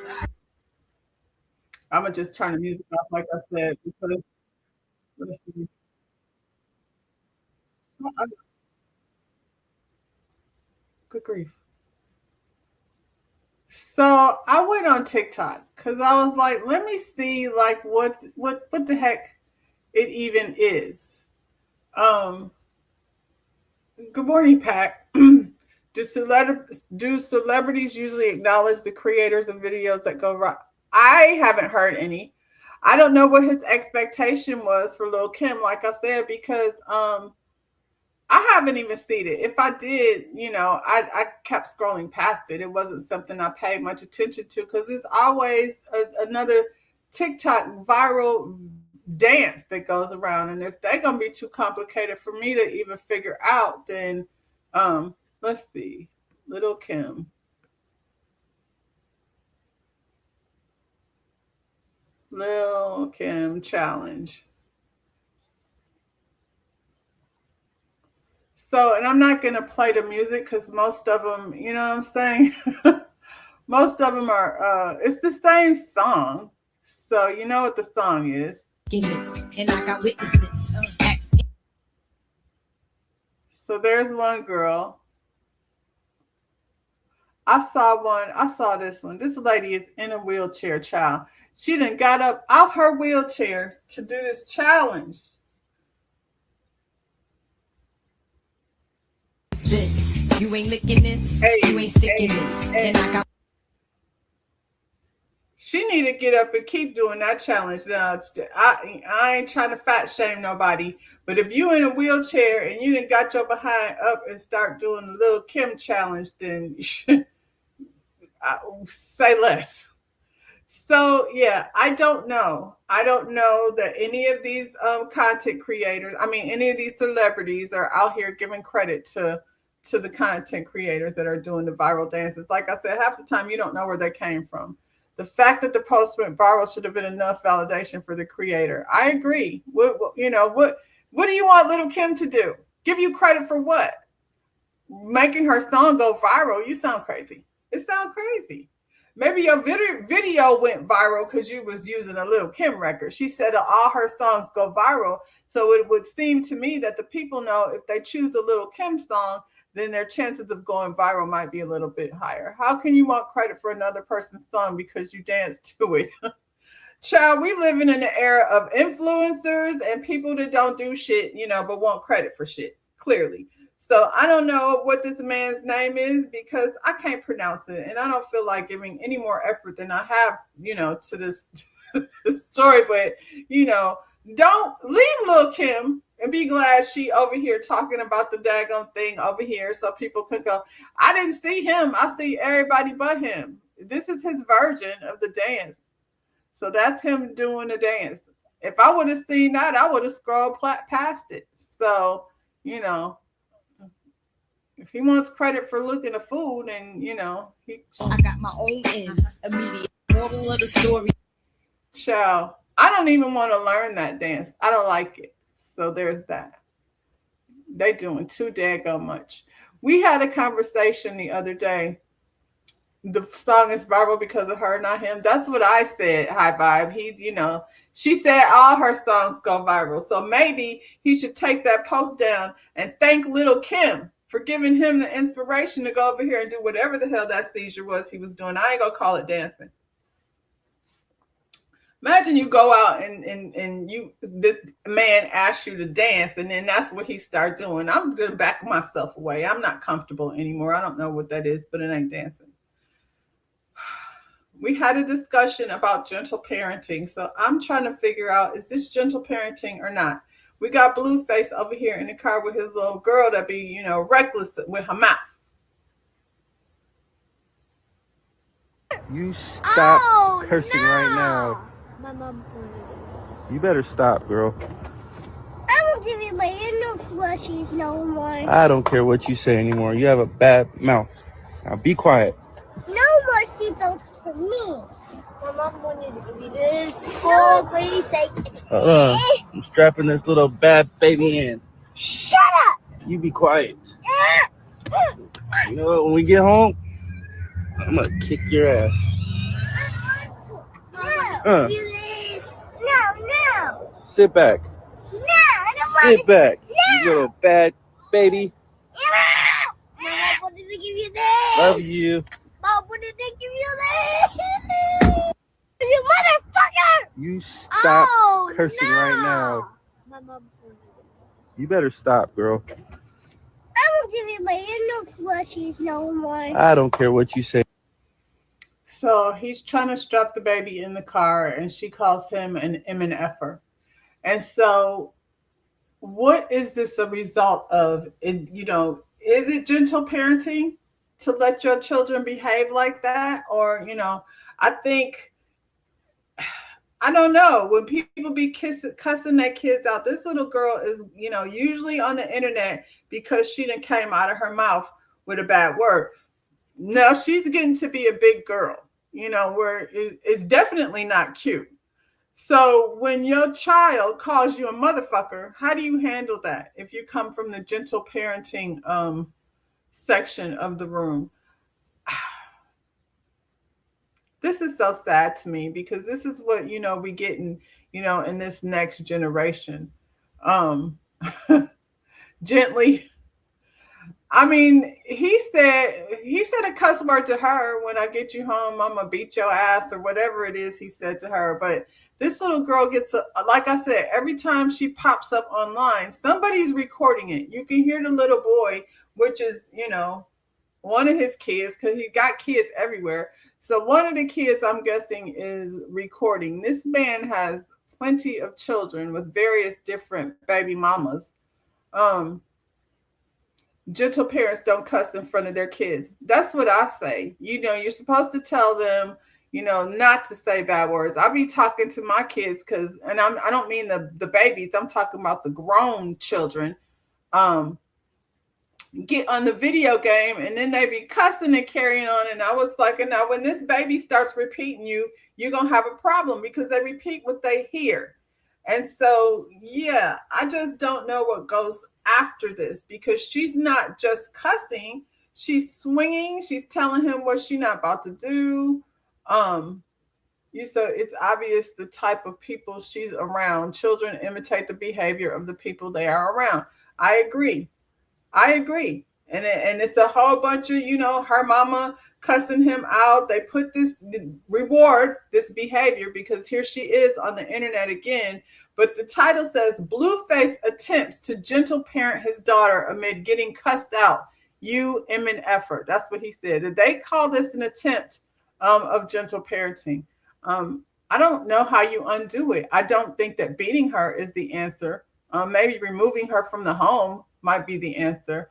I'm going to just turn the music off, like I said. Because, good grief. So I went on TikTok because I was like, let me see what the heck it even is. Good morning, Pat. Do celebrities usually acknowledge the creators of videos that go viral? I haven't heard any. I don't know what his expectation was for Lil' Kim, like I said, because I haven't even seen it. If I did, I kept scrolling past it. It wasn't something I paid much attention to because it's always another TikTok viral dance that goes around. And if they're going to be too complicated for me to even figure out, then let's see. Lil' Kim. Lil' Kim challenge. So, and I'm not going to play the music because most of them, you know what I'm saying? Most of them are, it's the same song. So, you know what the song is. And I got witnesses. So there's one girl. I saw this one. This lady is in a wheelchair, child. She done got up out her wheelchair to do this challenge. This, you ain't licking this, you ain't sticking this. And I got She need to get up and keep doing that challenge. Now, I ain't trying to fat shame nobody, but if you in a wheelchair and you done got your behind up and start doing the Lil' Kim challenge, then you should say less. So yeah, I don't know that any of these content creators, any of these celebrities are out here giving credit to the content creators that are doing the viral dances. Like I said, half the time you don't know where they came from. The fact that the post went viral should have been enough validation for the creator. I agree. What do you want Lil' Kim to do? Give you credit for what? Making her song go viral? You sound crazy. It sounds crazy. Maybe your video went viral because you was using a Lil' Kim record. She said all her songs go viral. So it would seem to me that the people know if they choose a Lil' Kim song, then their chances of going viral might be a little bit higher. How can you want credit for another person's song because you danced to it? Child, we living in an era of influencers and people that don't do shit, but want credit for shit, clearly. So I don't know what this man's name is because I can't pronounce it. And I don't feel like giving any more effort than I have, to this story. But, don't leave Lil' Kim and be glad she over here talking about the daggone thing over here so people can go, I didn't see him. I see everybody but him. This is his version of the dance. So that's him doing the dance. If I would have seen that, I would have scrolled past it. So, if he wants credit for looking a fool, then, I got my own ends. Immediate moral of the story. Child, I don't even want to learn that dance. I don't like it. So there's that. They doing too daggone much. We had a conversation the other day. The song is viral because of her, not him. That's what I said. High Vibe. He's, she said all her songs go viral. So maybe he should take that post down and thank Lil' Kim for giving him the inspiration to go over here and do whatever the hell that seizure was he was doing. I ain't gonna call it dancing. Imagine you go out and this man asks you to dance, and then that's what he start doing. I'm gonna back myself away. I'm not comfortable anymore. I don't know what that is, but it ain't dancing. We had a discussion about gentle parenting, so I'm trying to figure out, is this gentle parenting or not? We got Blueface over here in the car with his little girl that be, reckless with her mouth. You stop cursing right now. My mom pointed it. You better stop, girl. I won't give you my no plushies no more. I don't care what you say anymore. You have a bad mouth. Now be quiet. No more seatbelts for me. My mom wanted to give me this. Oh, please take it. I'm strapping this little bad baby in. Shut up. You be quiet. You know what? When we get home, I'm gonna kick your ass. No. Do this. No. Sit back. No, I don't want Sit back. No. You little bad baby. Mom wanted to give you this. Love you. Mom wanted to give you this. You motherfucker. You stop cursing no. right now. My mom pointed it. You better stop, girl. I won't give you my no plushies no more. I don't care what you say. So he's trying to strap the baby in the car, and she calls him an MNFer. And so what is this a result of? Is it gentle parenting to let your children behave like that? Or, I don't know. When people be cussing their kids out, this little girl is, usually on the internet because she done came out of her mouth with a bad word. Now she's getting to be a big girl, where it's definitely not cute. So when your child calls you a motherfucker, how do you handle that if you come from the gentle parenting section of the room? This is so sad to me because this is what, we getting, in this next generation. Gently. I mean, he said a cuss word to her, when I get you home, I'm gonna beat your ass, or whatever it is he said to her. But this little girl gets, like I said, every time she pops up online, somebody's recording it. You can hear the little boy, which is, one of his kids, because he got kids everywhere. So one of the kids, I'm guessing, is recording. This man has plenty of children with various different baby mamas. Gentle parents don't cuss in front of their kids. That's what I say. You're supposed to tell them, not to say bad words. I be talking to my kids I don't mean the babies. I'm talking about the grown children. Get on the video game and then they be cussing and carrying on. And I was like, and now when this baby starts repeating you're going to have a problem, because they repeat what they hear. And so, yeah, I just don't know what goes after this, because she's not just cussing, she's swinging, she's telling him what she's not about to do. So it's obvious the type of people she's around. Children imitate the behavior of the people they are around. I agree. And it's a whole bunch of, her mama cussing him out. They put reward this behavior, because here she is on the internet again. But the title says, Blueface attempts to gentle parent his daughter amid getting cussed out. effort. That's what he said. Did they call this an attempt of gentle parenting? I don't know how you undo it. I don't think that beating her is the answer. Maybe removing her from the home might be the answer.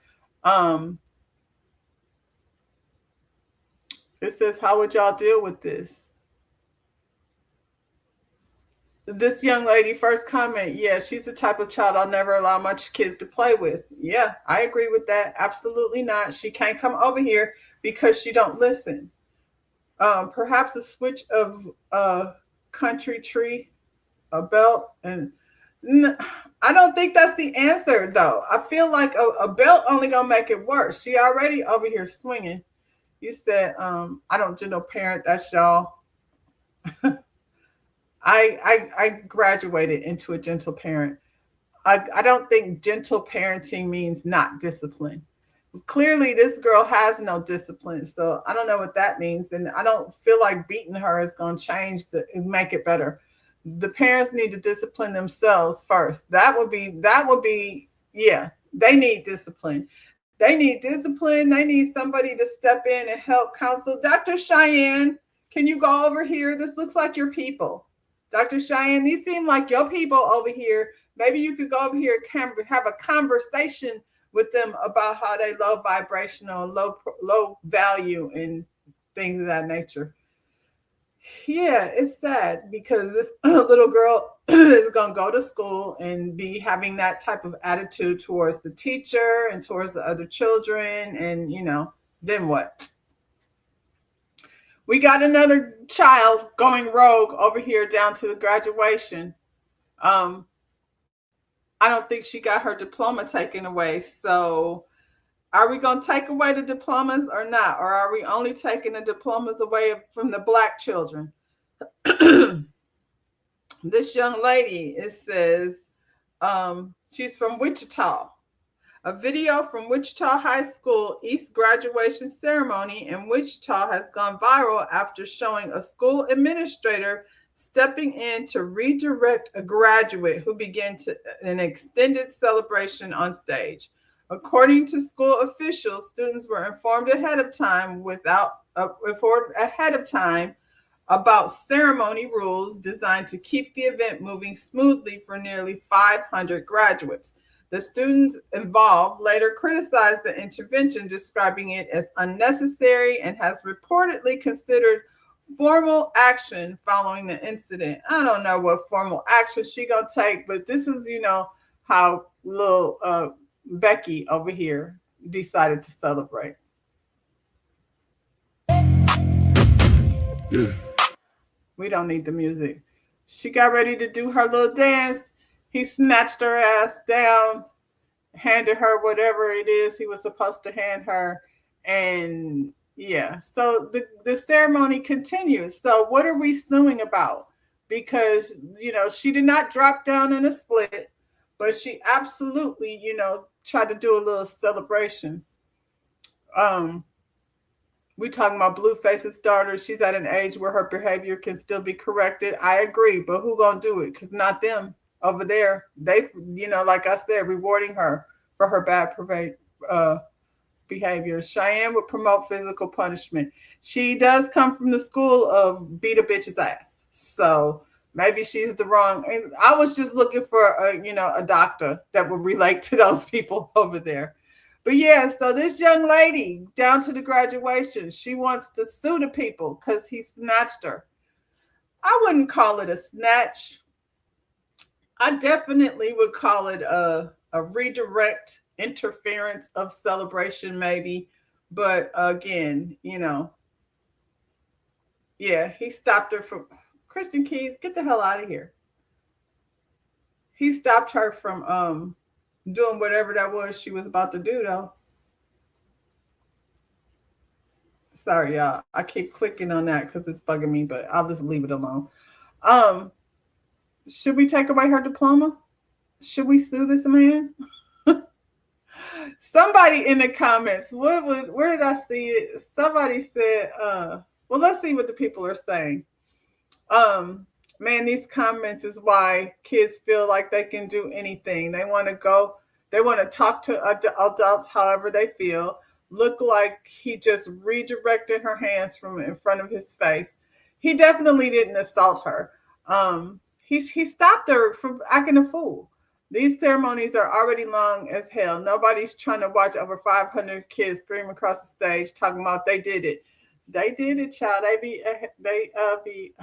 It says, how would y'all deal with this? This young lady, first comment, yeah, she's the type of child I'll never allow much kids to play with. Yeah, I agree with that. Absolutely not. She can't come over here because she don't listen. Perhaps a switch of country tree, a belt, and I don't think that's the answer, though. I feel like a belt only gonna make it worse. She already over here swinging. You said, I don't gentle parent. That's y'all. I graduated into a gentle parent. I don't think gentle parenting means not discipline. Clearly, this girl has no discipline, so I don't know what that means, and I don't feel like beating her is going to change make it better. The parents need to discipline themselves first. That would be, yeah, they need discipline. They need discipline. They need somebody to step in and help counsel. Dr. Cheyenne, can you go over here? This looks like your people. Dr. Cheyenne, these seem like your people over here. Maybe you could go over here and have a conversation with them about how they low vibrational, low value, and things of that nature. Yeah, it's sad because this little girl is going to go to school and be having that type of attitude towards the teacher and towards the other children. And, then what? We got another child going rogue over here down to the graduation. I don't think she got her diploma taken away. So are we going to take away the diplomas or not? Or are we only taking the diplomas away from the Black children? This young lady, it says, she's from Wichita. A video from Wichita High School East graduation ceremony in Wichita has gone viral after showing a school administrator stepping in to redirect a graduate who began an extended celebration on stage. According to school officials, students were informed ahead of time about ceremony rules designed to keep the event moving smoothly for nearly 500 graduates. The students involved later criticized the intervention, describing it as unnecessary, and has reportedly considered formal action following the incident. I don't know what formal action she gonna take, but this is, how little Becky over here decided to celebrate. Yeah. We don't need the music. She got ready to do her little dance. He snatched her ass down, handed her whatever it is he was supposed to hand her. And yeah, so the ceremony continues. So what are we suing about? Because, she did not drop down in a split, but she absolutely, tried to do a little celebration. We talking about Blueface's daughter. She's at an age where her behavior can still be corrected. I agree, but who gonna do it? Because not them over there. They, like I said, rewarding her for her bad behavior. Cheyenne would promote physical punishment. She does come from the school of beat a bitch's ass. So maybe she's the wrong. And I was just looking for a doctor that would relate to those people over there. But yeah, so this young lady down to the graduation, she wants to sue the people because he snatched her. I wouldn't call it a snatch. I definitely would call it a redirect, interference of celebration, maybe. But again, yeah, he stopped her from Christian Keys, get the hell out of here. He stopped her from doing whatever that was she was about to do, though. Sorry, y'all. I keep clicking on that because it's bugging me, but I'll just leave it alone. Should we take away her diploma? Should we sue this man? Somebody in the comments, where did I see it? Somebody said, well, let's see what the people are saying. Man, these comments is why kids feel like they can do anything. They want to talk to adults however they feel. Look like he just redirected her hands from in front of his face. He definitely didn't assault her. He stopped her from acting a fool. These ceremonies are already long as hell. Nobody's trying to watch over 500 kids scream across the stage talking about they did it. They did it, child. They be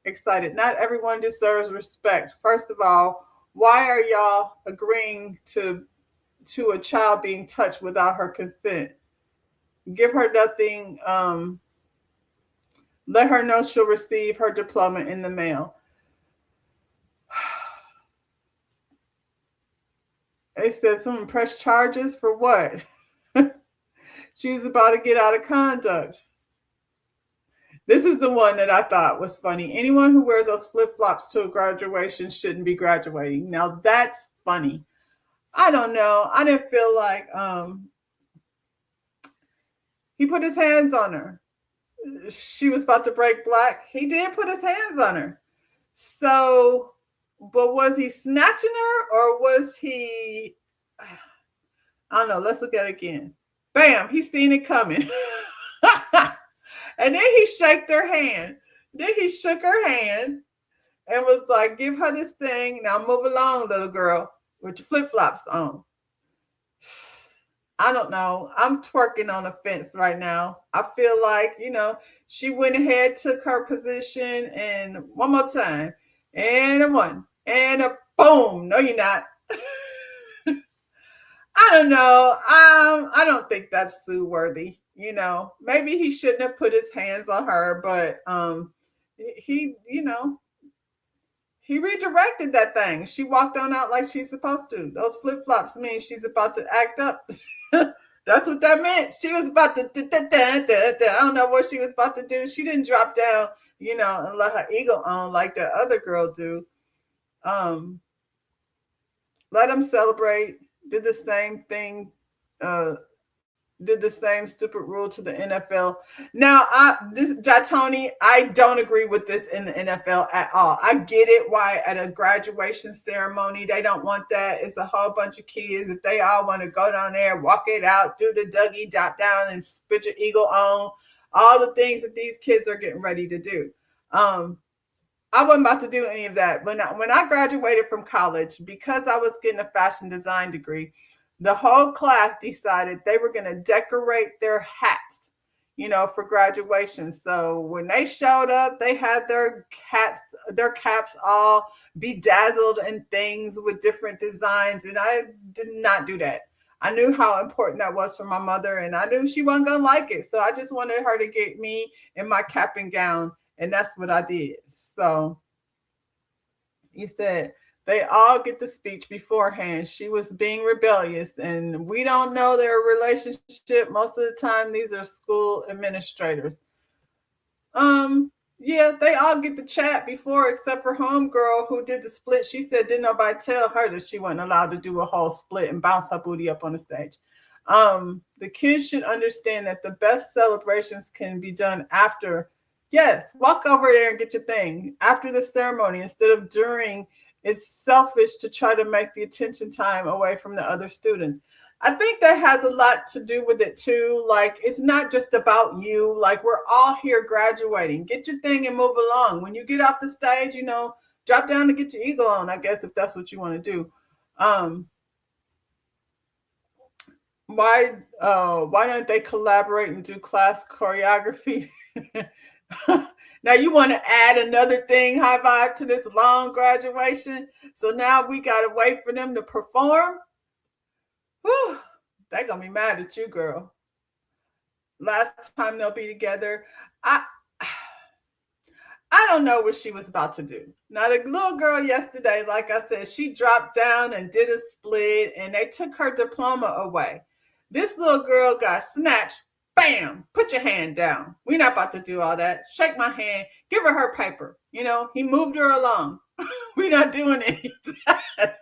excited. Not everyone deserves respect. First of all, why are y'all agreeing to a child being touched without her consent? Give her nothing. Let her know she'll receive her diploma in the mail. They said someone pressed charges for what? She was about to get out of conduct. This is the one that I thought was funny. Anyone who wears those flip-flops to a graduation shouldn't be graduating. Now that's funny. I don't know. I didn't feel like he put his hands on her. She was about to break black. He did put his hands on her. So, but was he snatching her or was he, I don't know. Let's look at it again. Bam, he seen it coming. And then he shaked her hand. Then he shook her hand and was like, give her this thing. Now move along, little girl, with your flip-flops on. I don't know. I'm twerking on a fence right now. I feel like, she went ahead, took her position, and one more time. And a one. And a boom. No, you're not. I don't know. I don't think that's sue worthy. Maybe he shouldn't have put his hands on her, but he redirected that thing. She walked on out like she's supposed to. Those flip-flops mean she's about to act up. That's what that meant. She was about to, I don't know what she was about to do. She didn't drop down, and let her ego on like that other girl do. Let them celebrate. Did the same thing. Did the same stupid rule to the NFL. Now, Tony, I don't agree with this in the NFL at all. I get it why at a graduation ceremony they don't want that. It's a whole bunch of kids. If they all want to go down there, walk it out, do the Dougie drop down and spit your eagle on, all the things that these kids are getting ready to do. I wasn't about to do any of that. When I graduated from college, because I was getting a fashion design degree, the whole class decided they were going to decorate their hats, for graduation. So when they showed up, they had their caps all bedazzled and things with different designs. And I did not do that. I knew how important that was for my mother, and I knew she wasn't going to like it. So I just wanted her to get me in my cap and gown. And that's what I did. So you said, they all get the speech beforehand. She was being rebellious, and we don't know their relationship. Most of the time, these are school administrators. Yeah, they all get the chat before, except for homegirl who did the split. She said, didn't nobody tell her that she wasn't allowed to do a whole split and bounce her booty up on the stage. The kids should understand that the best celebrations can be done after. Yes, walk over there and get your thing after the ceremony instead of during. It's selfish to try to make the attention time away from the other students. I think that has a lot to do with it too. Like, it's not just about you. Like, we're all here graduating. Get your thing and move along. When you get off the stage, you know, drop down to get your eagle on, I guess, if that's what you want to do. Why don't they collaborate and do class choreography? Now you want to add another thing, high vibe, to this long graduation. So now we got to wait for them to perform. Whew, they're going to be mad at you, girl. Last time they'll be together. I don't know what she was about to do. Now, the little girl yesterday, like I said, she dropped down and did a split, and they took her diploma away. This little girl got snatched. Bam! Put your hand down. We're not about to do all that. Shake my hand. Give her paper. You know, he moved her along. We're not doing any of that.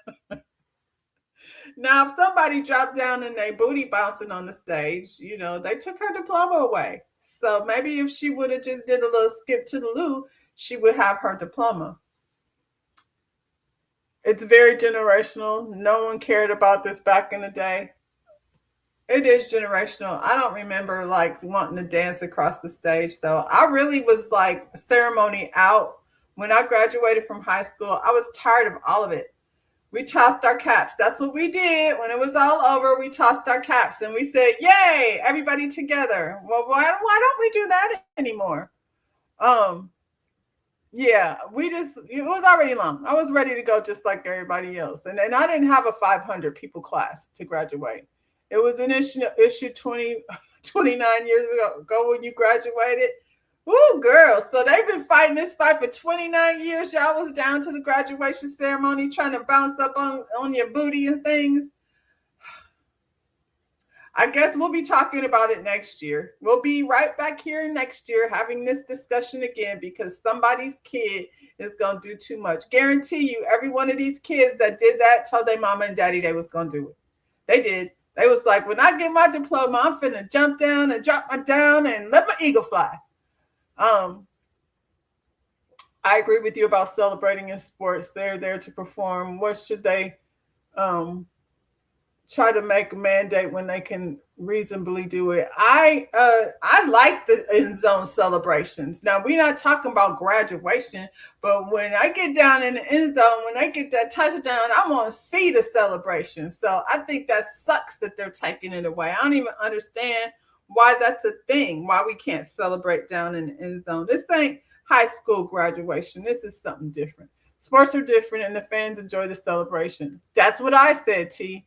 Now, if somebody dropped down and they booty bouncing on the stage, you know, they took her diploma away. So maybe if she would have just did a little skip to the loo, she would have her diploma. It's very generational. No one cared about this back in the day. It is generational. I don't remember like wanting to dance across the stage though. I really was like ceremony out. When I graduated from high school, I was tired of all of it. We tossed our caps. That's what we did. When it was all over, we tossed our caps and we said, yay, everybody together. Well, why don't we do that anymore? Yeah, it was already long. I was ready to go just like everybody else. And I didn't have a 500 people class to graduate. It was an issue 29 years ago when you graduated. Ooh, girl. So they've been fighting this fight for 29 years. Y'all was down to the graduation ceremony trying to bounce up on your booty and things. I guess we'll be talking about it next year. We'll be right back here next year having this discussion again because somebody's kid is going to do too much. Guarantee you, every one of these kids that did that told their mama and daddy they was going to do it. They did. They was like, when I get my diploma, I'm finna jump down and drop my down and let my eagle fly. I agree with you about celebrating in sports. They're there to perform. What should they try to make a mandate when they can reasonably do it? I like the end zone celebrations. Now, we're not talking about graduation, but when I get down in the end zone, when I get that touchdown, I want to see the celebration. So I think that sucks that they're taking it away. I don't even understand why that's a thing, why we can't celebrate down in the end zone. This ain't high school graduation. This is something different. Sports are different and the fans enjoy the celebration. That's what I said, T.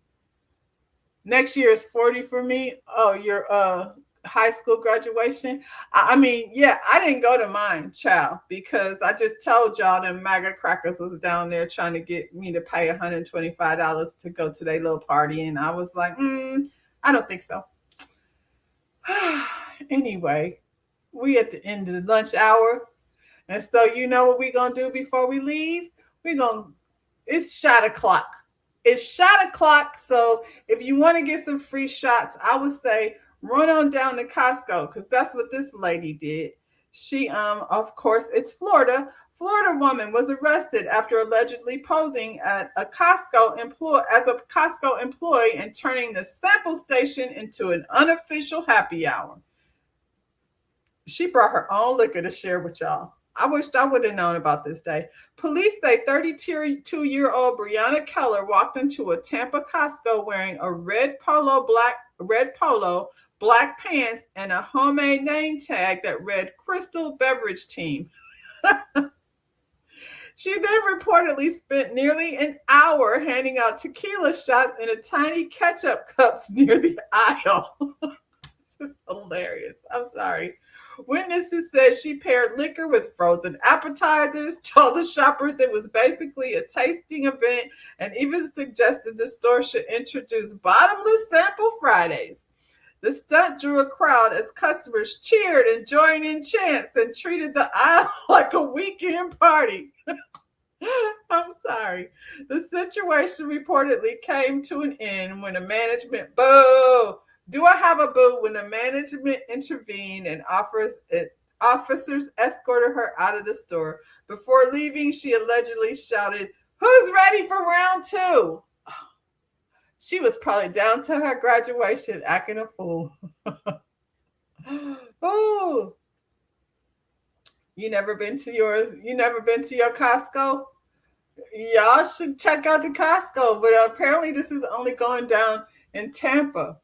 Next year is 40 for me. Oh, your high school graduation. I mean, yeah, I didn't go to mine, child, because I just told y'all them MAGA crackers was down there trying to get me to pay $125 to go to their little party. And I was like, I don't think so. Anyway, we at the end of the lunch hour. And so you know what we're going to do before we leave? It's shot o'clock. It's shot o'clock. So if you want to get some free shots, I would say run on down to Costco because that's what this lady did. She, of course, it's Florida. Florida woman was arrested after allegedly posing at a Costco employee and turning the sample station into an unofficial happy hour. She brought her own liquor to share with y'all. I wished I would have known about this day. Police say 32-year-old Brianna Keller walked into a Tampa Costco wearing a red polo, black pants, and a homemade name tag that read Crystal Beverage Team. She then reportedly spent nearly an hour handing out tequila shots in a tiny ketchup cups near the aisle. This is hilarious. I'm sorry. Witnesses said she paired liquor with frozen appetizers, told the shoppers it was basically a tasting event, and even suggested the store should introduce bottomless sample Fridays. The stunt drew a crowd as customers cheered and joined in chants and treated the aisle like a weekend party. I'm sorry. The situation reportedly came to an end when a management Do I have a boo when the management intervened and officers escorted her out of the store? Before leaving, she allegedly shouted, "Who's ready for round 2?" She was probably down to her graduation acting a fool. Oh, you never been to your Costco? Y'all should check out the Costco, but apparently this is only going down in Tampa.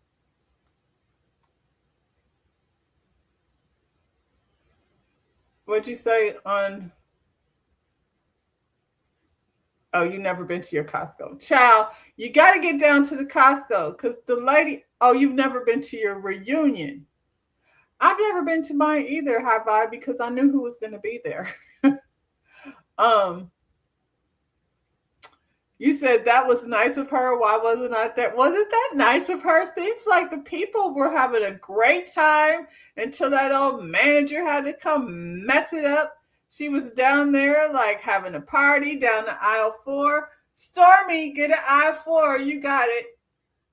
What'd you say on? Oh, you never been to your Costco. Child, you got to get down to the Costco because the lady, oh, you've never been to your reunion. I've never been to mine either, have I? Because I knew who was going to be there. You said that was nice of her. Why wasn't I there? Wasn't that nice of her? Seems like the people were having a great time until that old manager had to come mess it up. She was down there like having a party down the aisle 4. Stormy, get an aisle 4. You got it.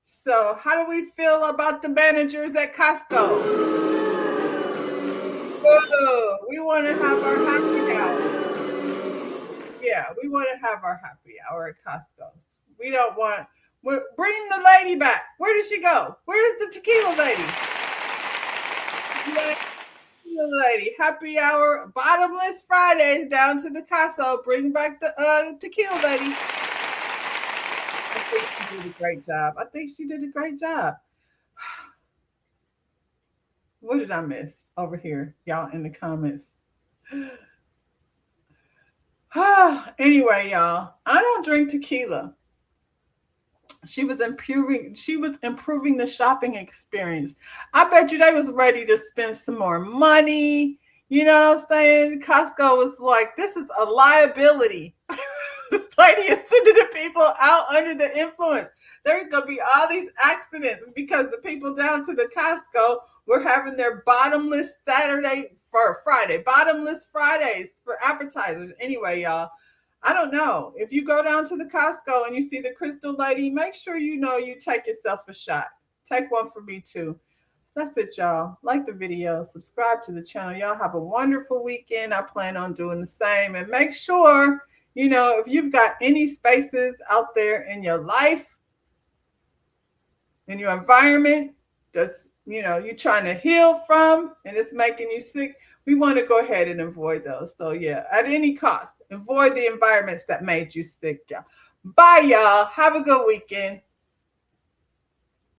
So how do we feel about the managers at Costco? Whoa, we want to have our happy hour. Yeah, we want to have our happy hour at Costco. We don't want... Bring the lady back. Where did she go? Where's the tequila lady? Lady, happy hour, bottomless Fridays down to the Costco. Bring back the tequila lady. I think she did a great job. What did I miss over here, y'all, in the comments? Anyway, y'all, I don't drink tequila. She was improving the shopping experience. I bet you they was ready to spend some more money. You know what I'm saying? Costco was like, this is a liability. This lady is sending the people out under the influence. There's going to be all these accidents because the people down to the Costco were having their bottomless bottomless Fridays for appetizers. Anyway, y'all, I don't know. If you go down to the Costco and you see the crystal lady, make sure you take yourself a shot. Take one for me too. That's it, y'all. Like the video, subscribe to the channel. Y'all have a wonderful weekend. I plan on doing the same. And make sure, if you've got any spaces out there in your life, in your environment, that's, you're trying to heal from and it's making you sick, we want to go ahead and avoid those. So yeah, at any cost, avoid the environments that made you sick, y'all. Bye, y'all. Have a good weekend.